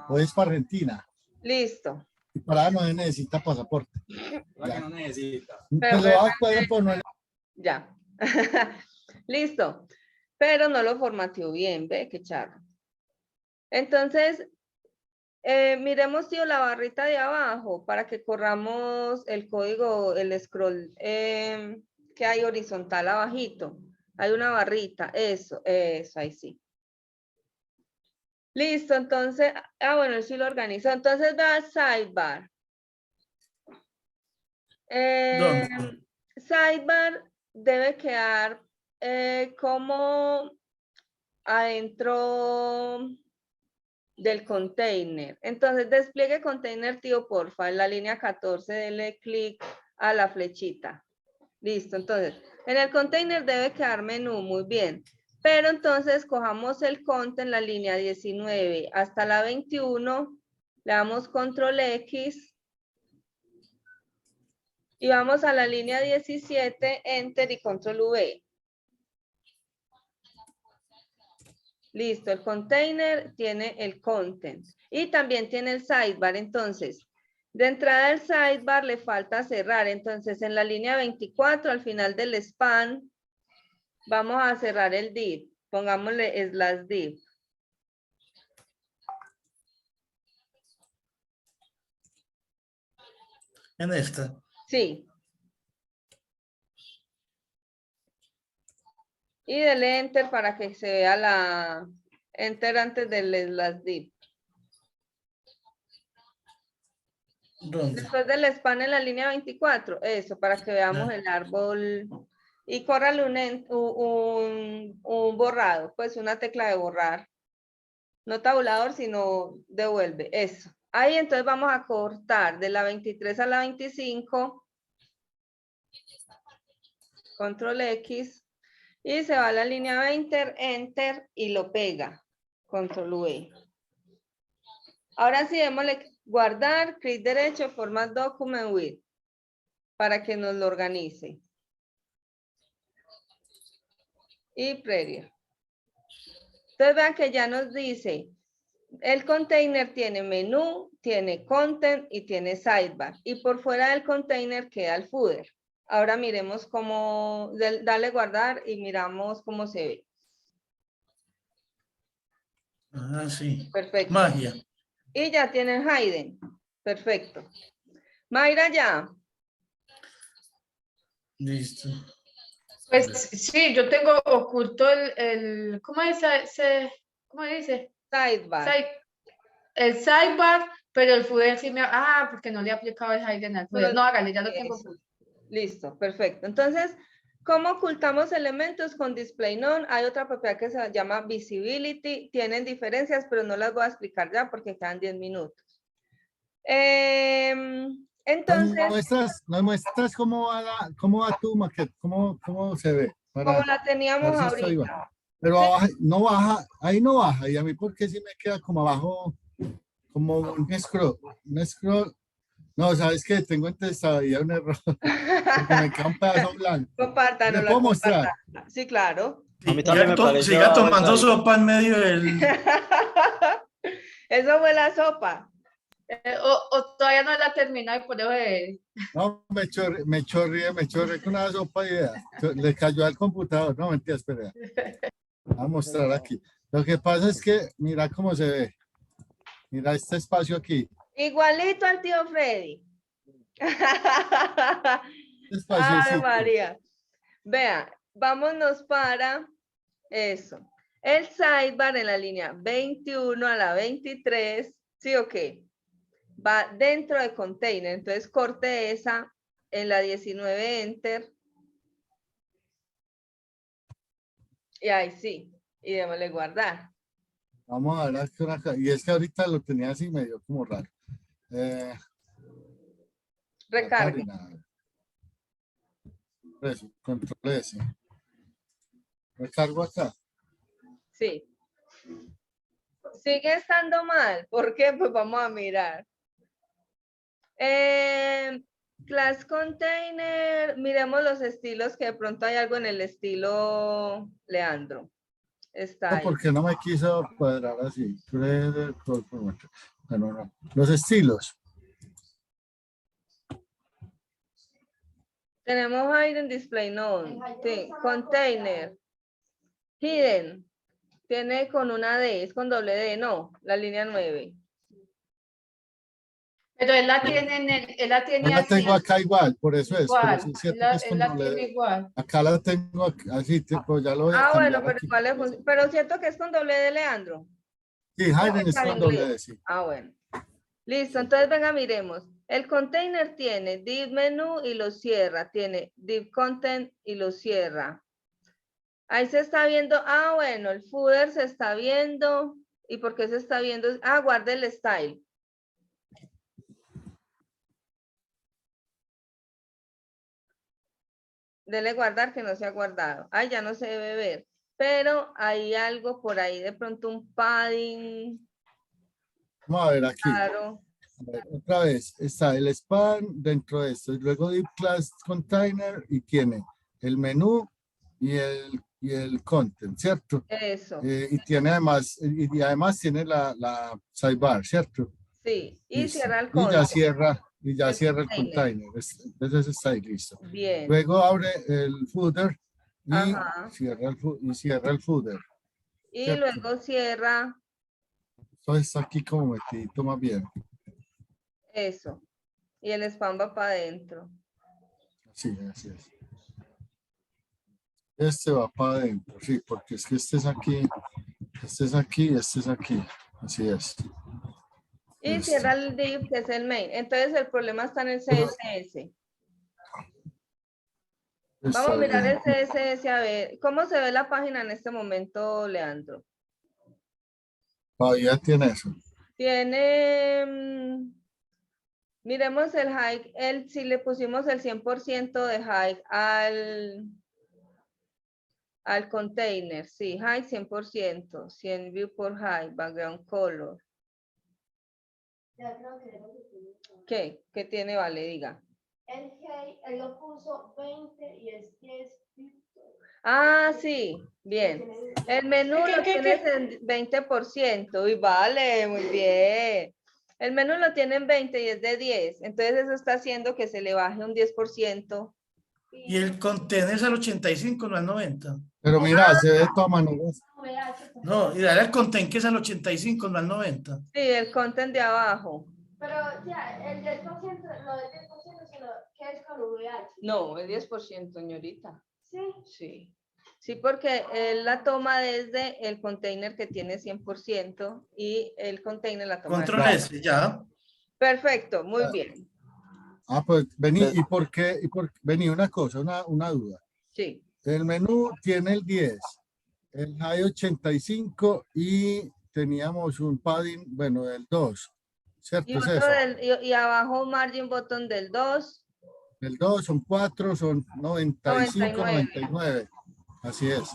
Hoy es para Argentina. Listo. Y para allá no se necesita pasaporte. ¿verdad que no necesita? Pues lo va a cuadrar por no. Ya. Listo. Pero no lo formateó bien, ve, qué charro. Entonces, miremos, tío, la barrita de abajo para que corramos el código, el scroll que hay horizontal abajito. Hay una barrita, eso, ahí sí. Listo, entonces, bueno, él sí lo organizó. Entonces, va a sidebar. ¿Dónde? Sidebar debe quedar como adentro del container. Entonces, despliegue container, tío, porfa, en la línea 14, dele clic a la flechita. Listo, entonces, en el container debe quedar menú, muy bien. Pero entonces, cojamos el content en la línea 19 hasta la 21, le damos control X, y vamos a la línea 17, Enter y Control V. Listo, el container tiene el content y también tiene el sidebar. Entonces, de entrada del sidebar le falta cerrar. Entonces, en la línea 24, al final del span, vamos a cerrar el div. Pongámosle /div. En esta. Sí. Y dele enter para que se vea la enter antes del /div. ¿Dónde? Después del span en la línea 24, eso, para que veamos el árbol. Y córrale un borrado, pues una tecla de borrar. No tabulador, sino devuelve, eso. Ahí entonces vamos a cortar de la 23 a la 25. Control X. Y se va a la línea 20, enter y lo pega. Control V. Ahora sí, démosle guardar, clic derecho, Format Document With, para que nos lo organice. Y previo. Entonces vean que ya nos dice, el container tiene menú, tiene content y tiene sidebar. Y por fuera del container queda el footer. Ahora miremos cómo, dale guardar y miramos cómo se ve. Ah, sí. Perfecto. Magia. Y ya tienen Hayden. Perfecto. Mayra ya. Listo. Pues sí, yo tengo oculto ¿cómo es ese? ¿Cómo dice? Sidebar. el sidebar, pero el footer sí me... Ah, porque no le he aplicado el hidden al footer. Pero- No, hágale, ya lo tengo. Eso. Listo, perfecto. Entonces, ¿cómo ocultamos elementos con display none? Hay otra propiedad que se llama visibility. Tienen diferencias, pero no las voy a explicar ya porque quedan 10 minutos. Entonces, Nos muestras cómo va tu maqueta, cómo se ve. como la A teníamos ver si estoy ahorita. igual. Pero no baja, ahí no baja. Y a mí, porque sí me queda como abajo, como un scroll. No, sabes que tengo antes todavía un error, porque me queda un pedazo blanco. Compártanlo. ¿Le puedo mostrar? Sí, claro. A mí también me pareció Siga abajo el tomando sidebar. sopa en medio del... Eso fue la sopa. O todavía no la termina y por eso de... No, me chorré con una sopa y vea, le cayó al computador. No, mentira, espera. Voy a mostrar aquí. Lo que pasa es que, mira cómo se ve. Mira este espacio aquí. Igualito al tío Freddy. Este Ay, espacio María. Vea, vámonos para eso. El sidebar en la línea 21 a la 23, ¿sí o qué? Va dentro de container. Entonces corte esa en la 19, enter. Y ahí sí. Y démosle guardar. Vamos a ver acá. Y es que ahorita lo tenía así medio como raro. Recargue. Eso, control S. Recargo acá. Sí. Sigue estando mal. ¿Por qué? Pues vamos a mirar. Class container. Miremos los estilos, que de pronto hay algo en el estilo Leandro. Está No, ahí. porque no me quiso cuadrar así. Bueno, no. Los estilos. Tenemos hidden display none. Sí. Container. Hidden. Tiene con una D, es con doble D, no, la línea 9. Pero él la tiene él la tiene Yo la así. tengo acá igual, por eso es. Pero Igual, sí es él cierto la, que es él con la doble tiene D. igual. Acá la tengo así, tipo, ya lo voy a Ah, cambiar bueno, pero aquí. igual pero siento que es con doble D, Leandro. Sí, Hayden es Está en con doble inglés. D, sí. Ah, bueno. Listo, entonces venga, miremos. El container tiene div menú y lo cierra. Tiene div content y lo cierra. Ahí se está viendo. Ah, bueno, el footer se está viendo. ¿Y por qué se está viendo? Ah, guarde el style. Dele guardar que no se ha guardado. Ah, ya no se debe ver. Pero hay algo por ahí, de pronto un padding. Vamos a ver aquí. Claro. A ver, otra vez, está el span dentro de esto, y luego div class container y tiene el menú y el content, ¿cierto? Eso. Y tiene además, y además tiene la sidebar, ¿cierto? Sí. Y Listo. cierra el Y código. ya El cierra el container. container. Entonces está ahí listo. Bien. Luego abre el footer y Ajá. cierra el footer. Y ¿cierto? luego cierra Entonces aquí como metidito más bien. eso. Y el spam va para adentro. Sí, así es. Este va para adentro, sí, porque es que este es aquí, este es aquí, este es aquí. Así es. Y Listo. cierra el div, que es el main. Entonces el problema está en el CSS. Vamos Está a mirar bien. el CSS a ver. ¿Cómo se ve la página en este momento, Leandro? Todavía tiene eso. Tiene... miremos el hike. Si le pusimos el 100% de hike al container. Sí, hike 100%. 100 view por hike. Background color. Ya creo que era lo que tenía. ¿Qué? ¿Qué tiene? Vale, diga. El hey, él lo puso 20 y es 10. Ah, sí, bien. El menú lo tienes en 20%. Y vale, muy bien. El menú lo tiene en 20 y es de 10. Entonces eso está haciendo que se le baje un 10%. Y el content es al 85, no al 90. Pero mira, se ve de todas maneras. No, y dale al content que es al 85, no al 90. Sí, el content de abajo. Pero ya, el 10%, no el 10%, sino que es con VH. No, el 10%, señorita. Sí. Sí. Sí, porque él la toma desde el container que tiene 100% y el container la toma. Control S, ya. Perfecto, muy bien. Ah, pues vení, ¿y por qué? Vení, una cosa, una duda. Sí. El menú tiene el 10, el high 85 y teníamos un padding, bueno, el 2, ¿cierto? Y, Es otro eso. y abajo un margin button del 2. El 2 son 4, son 95, 99. 99. Así es.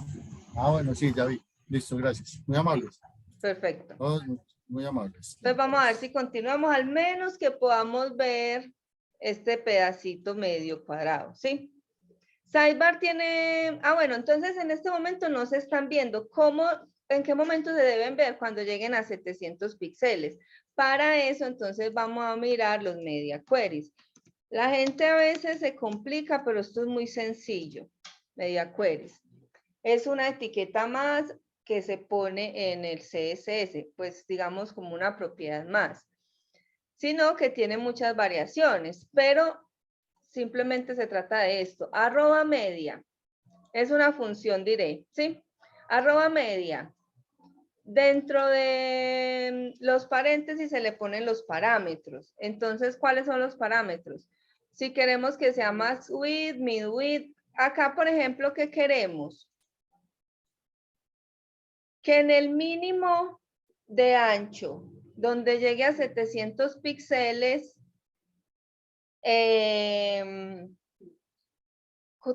Ah, bueno, sí, ya vi. Listo, gracias. Muy amables. Perfecto. Todos muy amables. Entonces vamos a ver si continuamos, al menos que podamos ver este pedacito medio cuadrado, ¿sí? Sidebar tiene, bueno, entonces en este momento no se están viendo. ¿En qué momento se deben ver? Cuando lleguen a 700 píxeles. Para eso, entonces vamos a mirar los media queries. La gente a veces se complica, pero esto es muy sencillo. Media queries. Es una etiqueta más que se pone en el CSS, pues digamos como una propiedad más. Sino que tiene muchas variaciones, pero simplemente se trata de esto. Arroba media. Es una función diré, ¿sí? Arroba media. Dentro de los paréntesis se le ponen los parámetros. Entonces, ¿cuáles son los parámetros? Si queremos que sea max width, mid width. Acá, por ejemplo, ¿qué queremos? Que en el mínimo de ancho, donde llegue a 700 píxeles,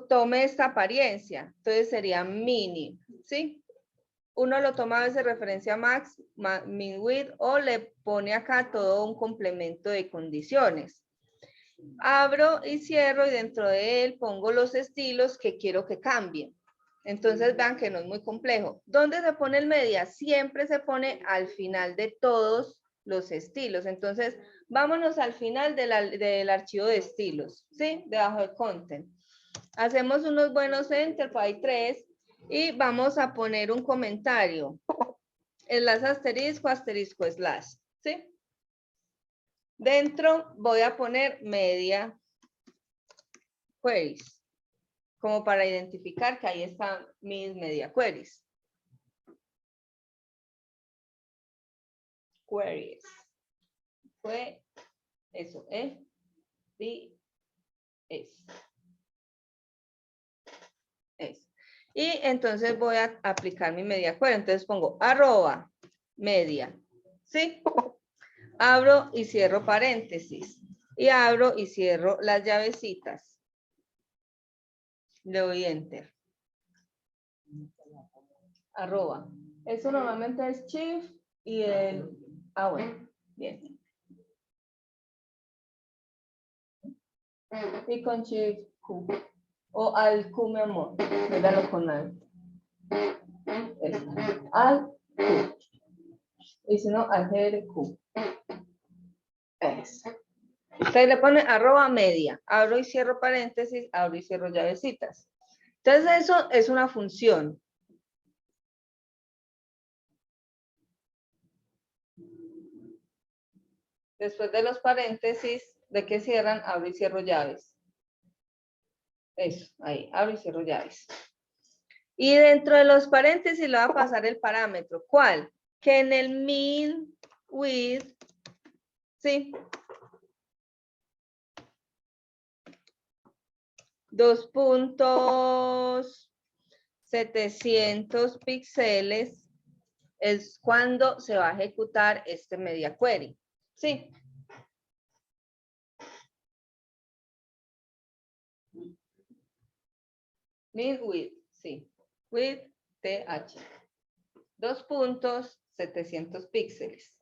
tome esta apariencia. Entonces sería mini, ¿sí? Uno lo toma a veces referencia a max, min width, o le pone acá todo un complemento de condiciones. Abro y cierro y dentro de él pongo los estilos que quiero que cambien. Entonces vean que no es muy complejo. ¿Dónde se pone el media? Siempre se pone al final de todos los estilos. Entonces vámonos al final del archivo de estilos, ¿sí? Debajo de content. Hacemos unos buenos enter, hay 3, y vamos a poner un comentario. Slash asterisco, asterisco, slash, ¿sí? Dentro voy a poner media queries, como para identificar que ahí están mis media queries. Queries. Fue eso, sí, es. Y entonces voy a aplicar mi media query. Entonces pongo arroba media, ¿sí? Abro y cierro paréntesis. Y abro y cierro las llavecitas. Le doy enter. Arroba. Eso normalmente es shift y el... bueno, bien. Y con shift Q. O al Q, mi amor. Míralo con al. Al Q. Y si no, al GRQ. Eso. Usted le pone arroba media. Abro y cierro paréntesis, abro y cierro llavecitas. Entonces eso es una función. Después de los paréntesis, ¿de qué cierran? Abro y cierro llaves. Eso, ahí, abro y cierro llaves. Y dentro de los paréntesis le va a pasar el parámetro. ¿Cuál? Que en el min width, ¿sí? 2.700 píxeles es cuando se va a ejecutar este media query. ¿Sí? Min width, sí. Width TH. 2.700 píxeles.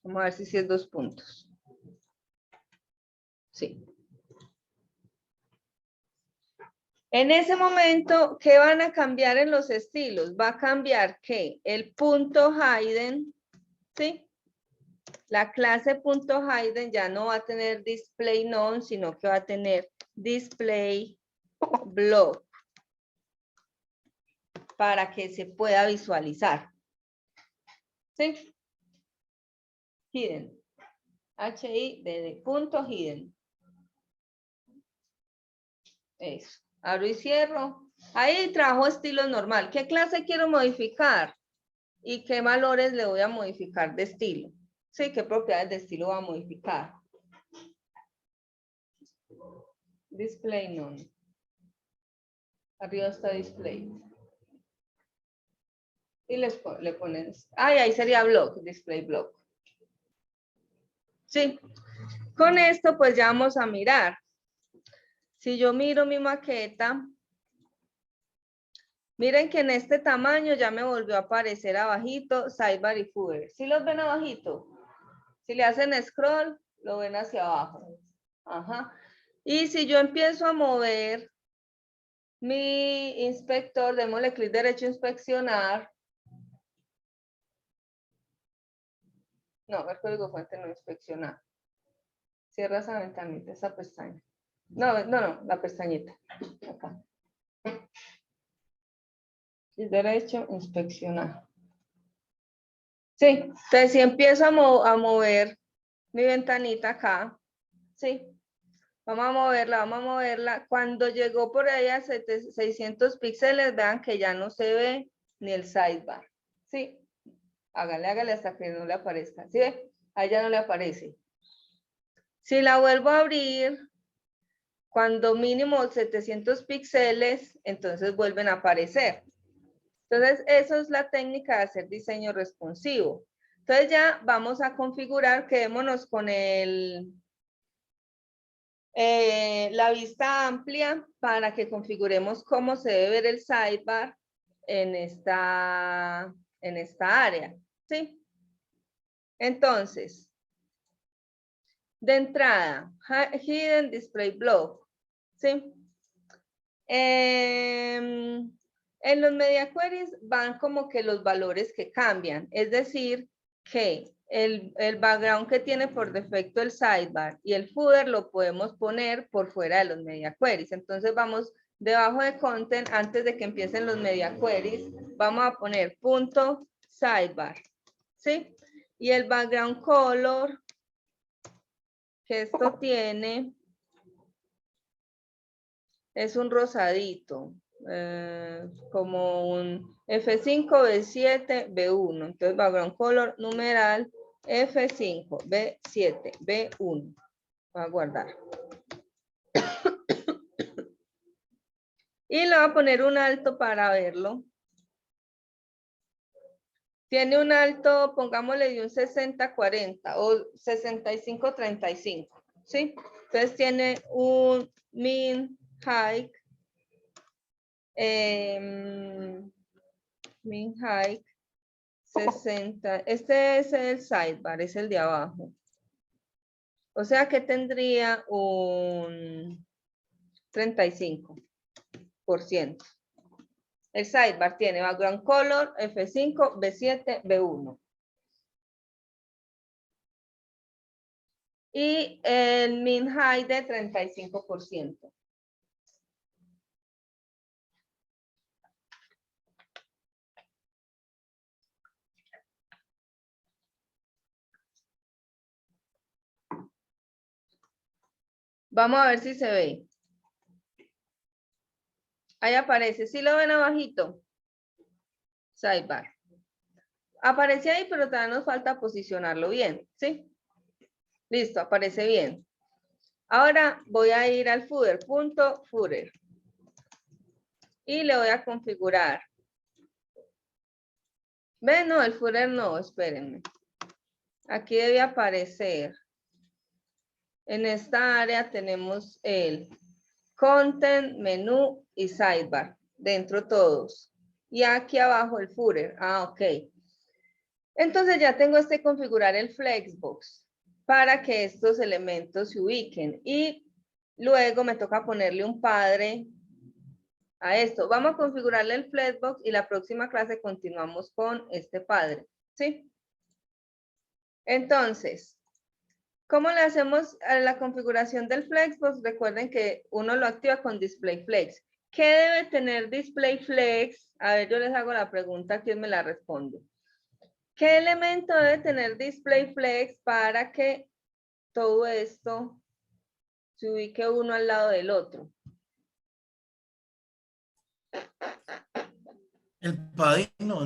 Vamos a ver si es 2 puntos. Sí. En ese momento, ¿qué van a cambiar en los estilos? Va a cambiar que el punto hidden, ¿sí? La clase punto hidden ya no va a tener display none, sino que va a tener display block para que se pueda visualizar. ¿Sí? Hidden. H-I-D-D. Punto hidden. Eso. Abro y cierro. Ahí trabajo estilo normal. ¿Qué clase quiero modificar? ¿Y qué valores le voy a modificar de estilo? Sí, ¿qué propiedades de estilo voy a modificar? Display none. Arriba está display. Y le ponen, ahí sería block, display block. Sí, con esto pues ya vamos a mirar. Si yo miro mi maqueta, miren que en este tamaño ya me volvió a aparecer abajito sidebar y footer. ¿Sí los ven abajito? Si le hacen scroll, lo ven hacia abajo. Ajá. Y si yo empiezo a mover mi inspector, démosle clic derecho a inspeccionar. No, el código fuente no inspeccionar. Cierra esa ventanita, esa pestaña. No, la pestañita. Acá. Clic derecho, inspeccionar. Sí, entonces si empiezo a mover mi ventanita acá, sí. Vamos a moverla. Cuando llegó por ahí a 600 píxeles, vean que ya no se ve ni el sidebar. Sí. Hágale hasta que no le aparezca. ¿Sí ve? Ahí ya no le aparece. Si la vuelvo a abrir, cuando mínimo 700 píxeles, entonces vuelven a aparecer. Entonces, eso es la técnica de hacer diseño responsivo. Entonces ya vamos a configurar, quedémonos con la vista amplia para que configuremos cómo se debe ver el sidebar en esta área. ¿Sí? Entonces, de entrada, Hidden Display Block. ¿Sí? En los media queries van como que los valores que cambian. Es decir, que el background que tiene por defecto el sidebar y el footer lo podemos poner por fuera de los media queries. Entonces vamos debajo de content, antes de que empiecen los media queries, vamos a poner punto sidebar. ¿Sí? Y el background color que esto tiene es un rosadito, como un F5, B7, B1. Entonces, background color numeral F5, B7, B1. Voy a guardar. Y le voy a poner un alto para verlo. Tiene un alto, pongámosle de un 60-40 o 65-35, ¿sí? Entonces tiene un min height, min height 60. Este es el sidebar, es el de abajo. O sea que tendría un 35%. El sidebar tiene background color, F5, B7, B1. Y el min height de 35%. Vamos a ver si se ve. Ahí aparece. ¿Sí lo ven abajito? Sidebar. Aparece ahí, pero todavía nos falta posicionarlo bien, ¿sí? Listo, aparece bien. Ahora voy a ir al footer, punto footer. Y le voy a configurar. ¿Ven? No, el footer no, espérenme. Aquí debe aparecer. En esta área tenemos el content, menú y sidebar. Dentro todos. Y aquí abajo el footer. Ah, ok. Entonces ya tengo configurar el flexbox para que estos elementos se ubiquen. Y luego me toca ponerle un padre a esto. Vamos a configurarle el flexbox y la próxima clase continuamos con este padre. ¿Sí? Entonces, ¿cómo le hacemos a la configuración del flexbox? Recuerden que uno lo activa con display flex. ¿Qué debe tener display flex? A ver, yo les hago la pregunta, ¿quién me la responde? ¿Qué elemento debe tener display flex para que todo esto se ubique uno al lado del otro? El padrino,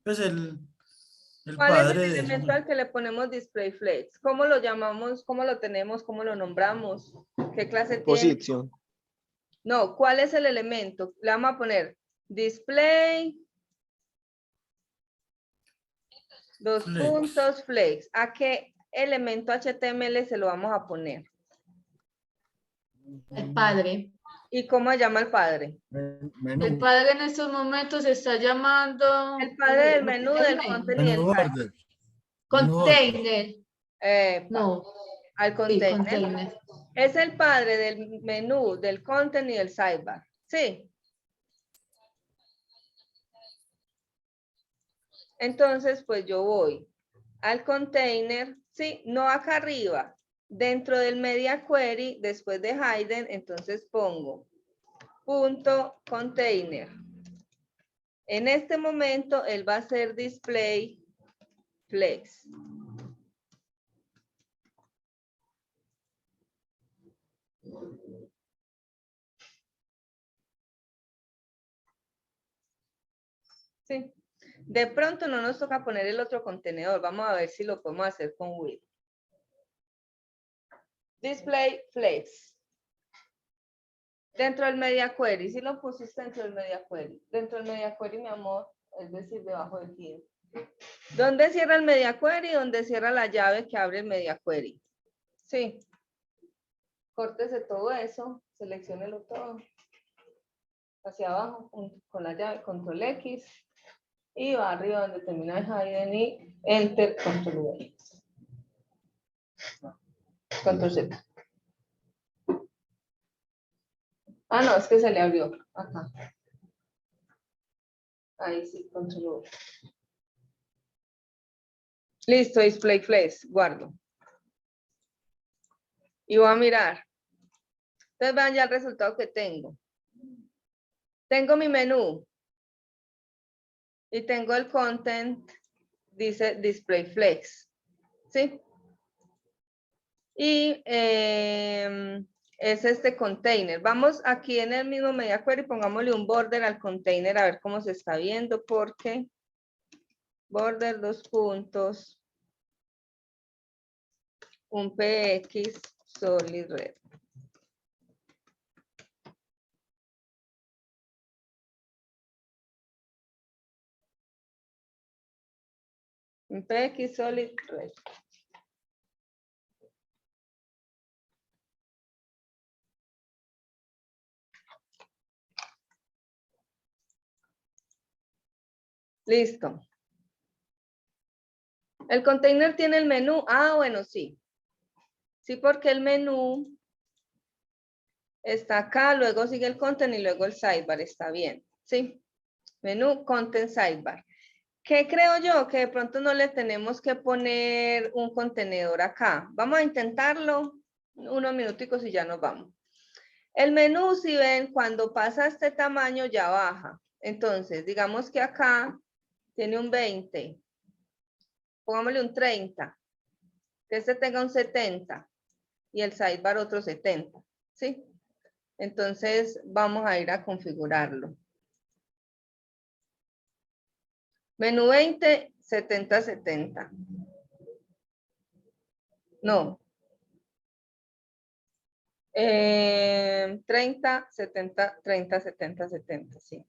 pues el ¿Cuál es padre el de elemento al que le ponemos display flex? ¿Cómo lo llamamos? ¿Cómo lo tenemos? ¿Cómo lo nombramos? ¿Qué clase tiene? Position. No, ¿cuál es el elemento? Le vamos a poner display, dos Flex. puntos, flex. ¿A qué elemento HTML se lo vamos a poner? El padre. ¿Y cómo se llama el padre? Menú. El padre en estos momentos se está llamando... El padre del menú, del content y Menú del type. order. Container. No, al sí, container. container. Es el padre del menú, del content y del sidebar. Sí. Entonces, pues yo voy al container, sí, no acá arriba, dentro del media query, después de hidden, entonces pongo punto container. En este momento, él va a hacer display flex. Sí. De pronto no nos toca poner el otro contenedor. Vamos a ver si lo podemos hacer con with. Display flex. Dentro del media query. Si lo pusiste dentro del media query. Dentro del media query, mi amor, es decir, debajo del tío. ¿Dónde cierra el media query? ¿Dónde cierra la llave que abre el media query? Sí. Córtese todo eso. Selecciónelo todo. Hacia abajo con la llave control X. Y va arriba donde termina el hidden y enter control V. Control Z. Ah, no, es que se le abrió. Acá. Ahí sí, control V. Listo, display flex. Guardo. Y voy a mirar. Entonces vean ya el resultado que tengo. Tengo mi menú. Y tengo el content. Dice display flex. ¿Sí? Y es este container. Vamos aquí en el mismo media query, pongámosle un border al container a ver cómo se está viendo, porque border, dos puntos, un PX solid red. Un PX solid red. Listo. El container tiene el menú. Ah, bueno, sí. Sí, porque el menú está acá, luego sigue el content y luego el sidebar. Está bien. Sí. Menú, content, sidebar. ¿Qué creo yo? Que de pronto no le tenemos que poner un contenedor acá. Vamos a intentarlo unos minuticos y ya nos vamos. El menú, si ven, cuando pasa este tamaño ya baja. Entonces, digamos que acá tiene un 20. Pongámosle un 30. Que este tenga un 70. Y el sidebar otro 70. ¿Sí? Entonces, vamos a ir a configurarlo. Menú 20, 70, 70. No. 30, 70, 30, 70, 70, sí.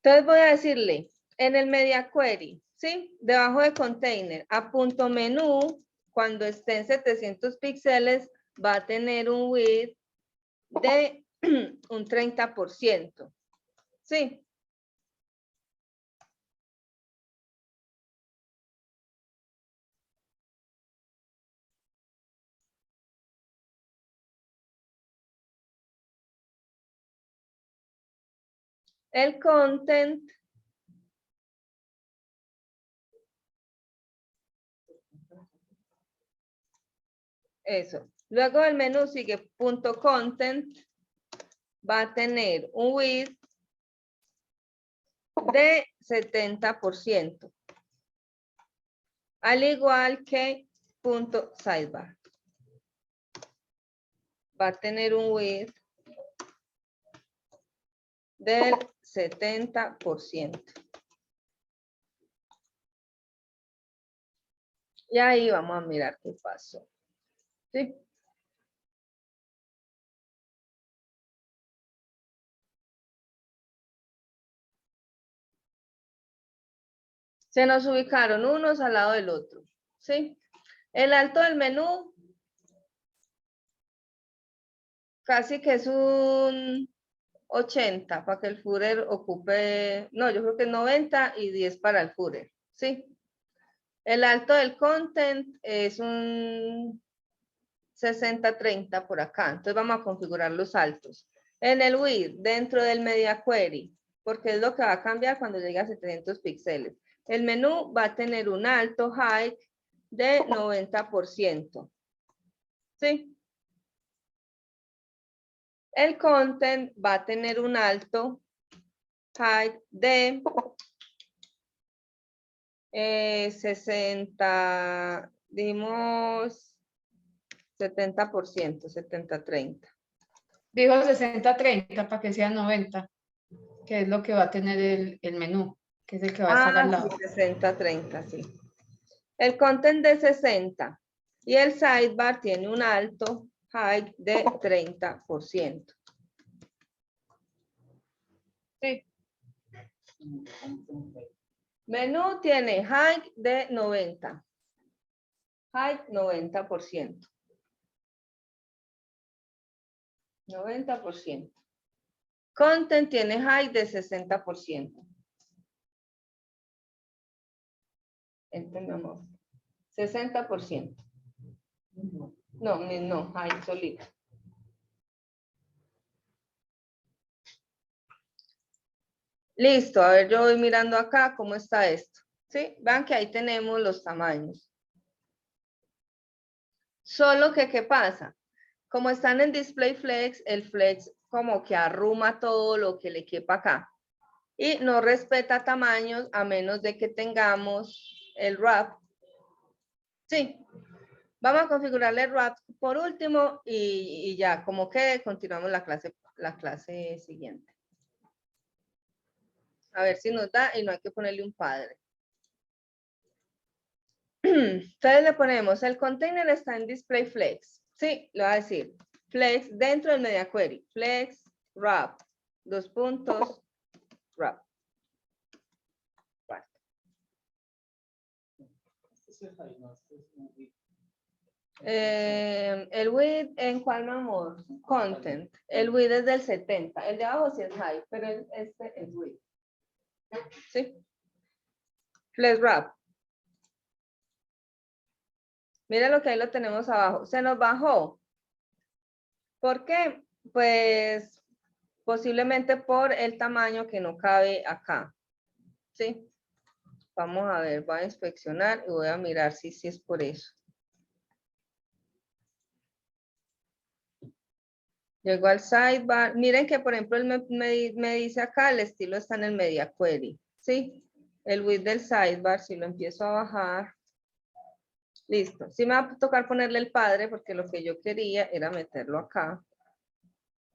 Entonces voy a decirle, en el media query, ¿sí? Debajo de container, a punto menú, cuando esté en 700 píxeles, va a tener un width de un 30%. ¿Sí? El content eso. Luego el menú sigue punto content, va a tener un width de 70%. Al igual que punto sidebar. Va a tener un width del 70%. Y ahí vamos a mirar qué pasó. ¿Sí? Se nos ubicaron unos al lado del otro. ¿Sí? El alto del menú casi que es un 80 para que el Führer ocupe, no, yo creo que 90 y 10 para el Führer, ¿sí? El alto del content es un 60-30 por acá, entonces vamos a configurar los altos. En el width, dentro del media query, porque es lo que va a cambiar cuando llegue a 700 píxeles. El menú va a tener un alto height de 90%, ¿sí? El content va a tener un alto height de 60, dimos 70%, 70-30. Dijo 60-30 para que sea 90, que es lo que va a tener el menú, que es el que va a estar al lado. Sí, 60-30, sí. El content de 60 y el sidebar tiene un alto height de 30%. Sí. Menú tiene height de 90. Height 90%. 90%. Content tiene height de 60%. Entendemos. 60%. No, height solito. Listo, a ver, yo voy mirando acá cómo está esto. ¿Sí? Vean que ahí tenemos los tamaños. Solo que, ¿qué pasa? Como están en Display Flex, el Flex como que arruma todo lo que le quepa acá. Y no respeta tamaños a menos de que tengamos el wrap. Sí. Vamos a configurarle el wrap por último y ya, como quede, continuamos la clase siguiente. A ver si nos da y no hay que ponerle un padre. Entonces le ponemos, el container está en Display Flex. Sí, le va a decir, Flex dentro del Media Query. Flex, wrap, 2 puntos, wrap. El width, ¿en cuál, mi amor? Content. El width es del 70. El de abajo sí es high, pero este es width. ¿Sí? Flex wrap. Mira lo que ahí lo tenemos abajo. Se nos bajó. ¿Por qué? Pues posiblemente por el tamaño que no cabe acá. ¿Sí? Vamos a ver, voy a inspeccionar y voy a mirar si es por eso. Llego al sidebar. Miren que, por ejemplo, él me dice acá, el estilo está en el media query. ¿Sí? El width del sidebar, si lo empiezo a bajar. Listo. Sí me va a tocar ponerle el padre porque lo que yo quería era meterlo acá.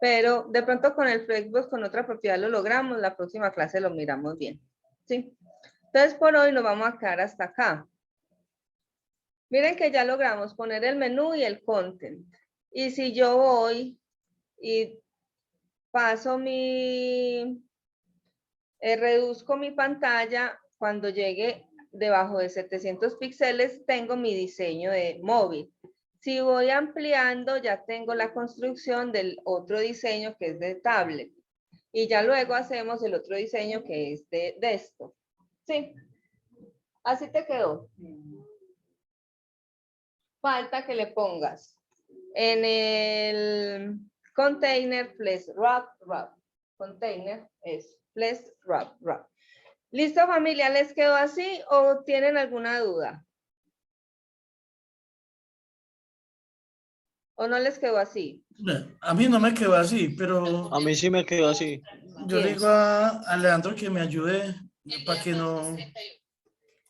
Pero de pronto con el Flexbox, con otra propiedad lo logramos. La próxima clase lo miramos bien. ¿Sí? Entonces, por hoy nos vamos a quedar hasta acá. Miren que ya logramos poner el menú y el content. Y si yo voy y paso reduzco mi pantalla, cuando llegue debajo de 700 píxeles, tengo mi diseño de móvil. Si voy ampliando, ya tengo la construcción del otro diseño que es de tablet. Y ya luego hacemos el otro diseño que es de desktop. ¿Sí? Así te quedó. Falta que le pongas en el container flex wrap. Container es flex wrap. ¿Listo, familia? ¿Les quedó así o tienen alguna duda? ¿O no les quedó así? A mí no me quedó así, pero A mí sí me quedó así. yo le digo a Leandro que me ayude para que no...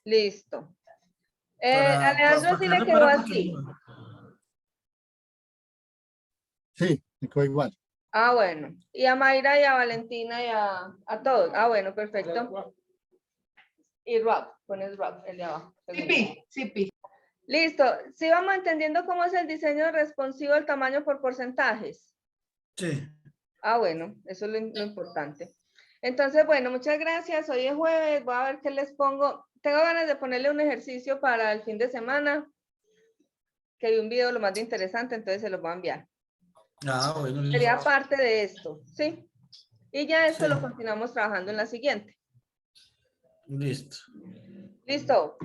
Listo. Para Alejandro sí le quedarle quedó para así. Sí, me quedó igual. Ah, bueno. Y a Mayra y a Valentina y a todos. Ah, bueno, perfecto. Y Rob, pones Rob, el de abajo. Sí. Listo. ¿Sí vamos entendiendo cómo es el diseño responsivo, el tamaño por porcentajes? Sí. Ah, bueno, eso es lo importante. Entonces, bueno, muchas gracias. Hoy es jueves, voy a ver qué les pongo. Tengo ganas de ponerle un ejercicio para el fin de semana, que vi un video lo más de interesante, entonces se los voy a enviar. Ah, bueno, listo. Sería parte de esto, ¿sí? Y ya esto Sí. lo continuamos trabajando en la siguiente. Listo. ¿Listo?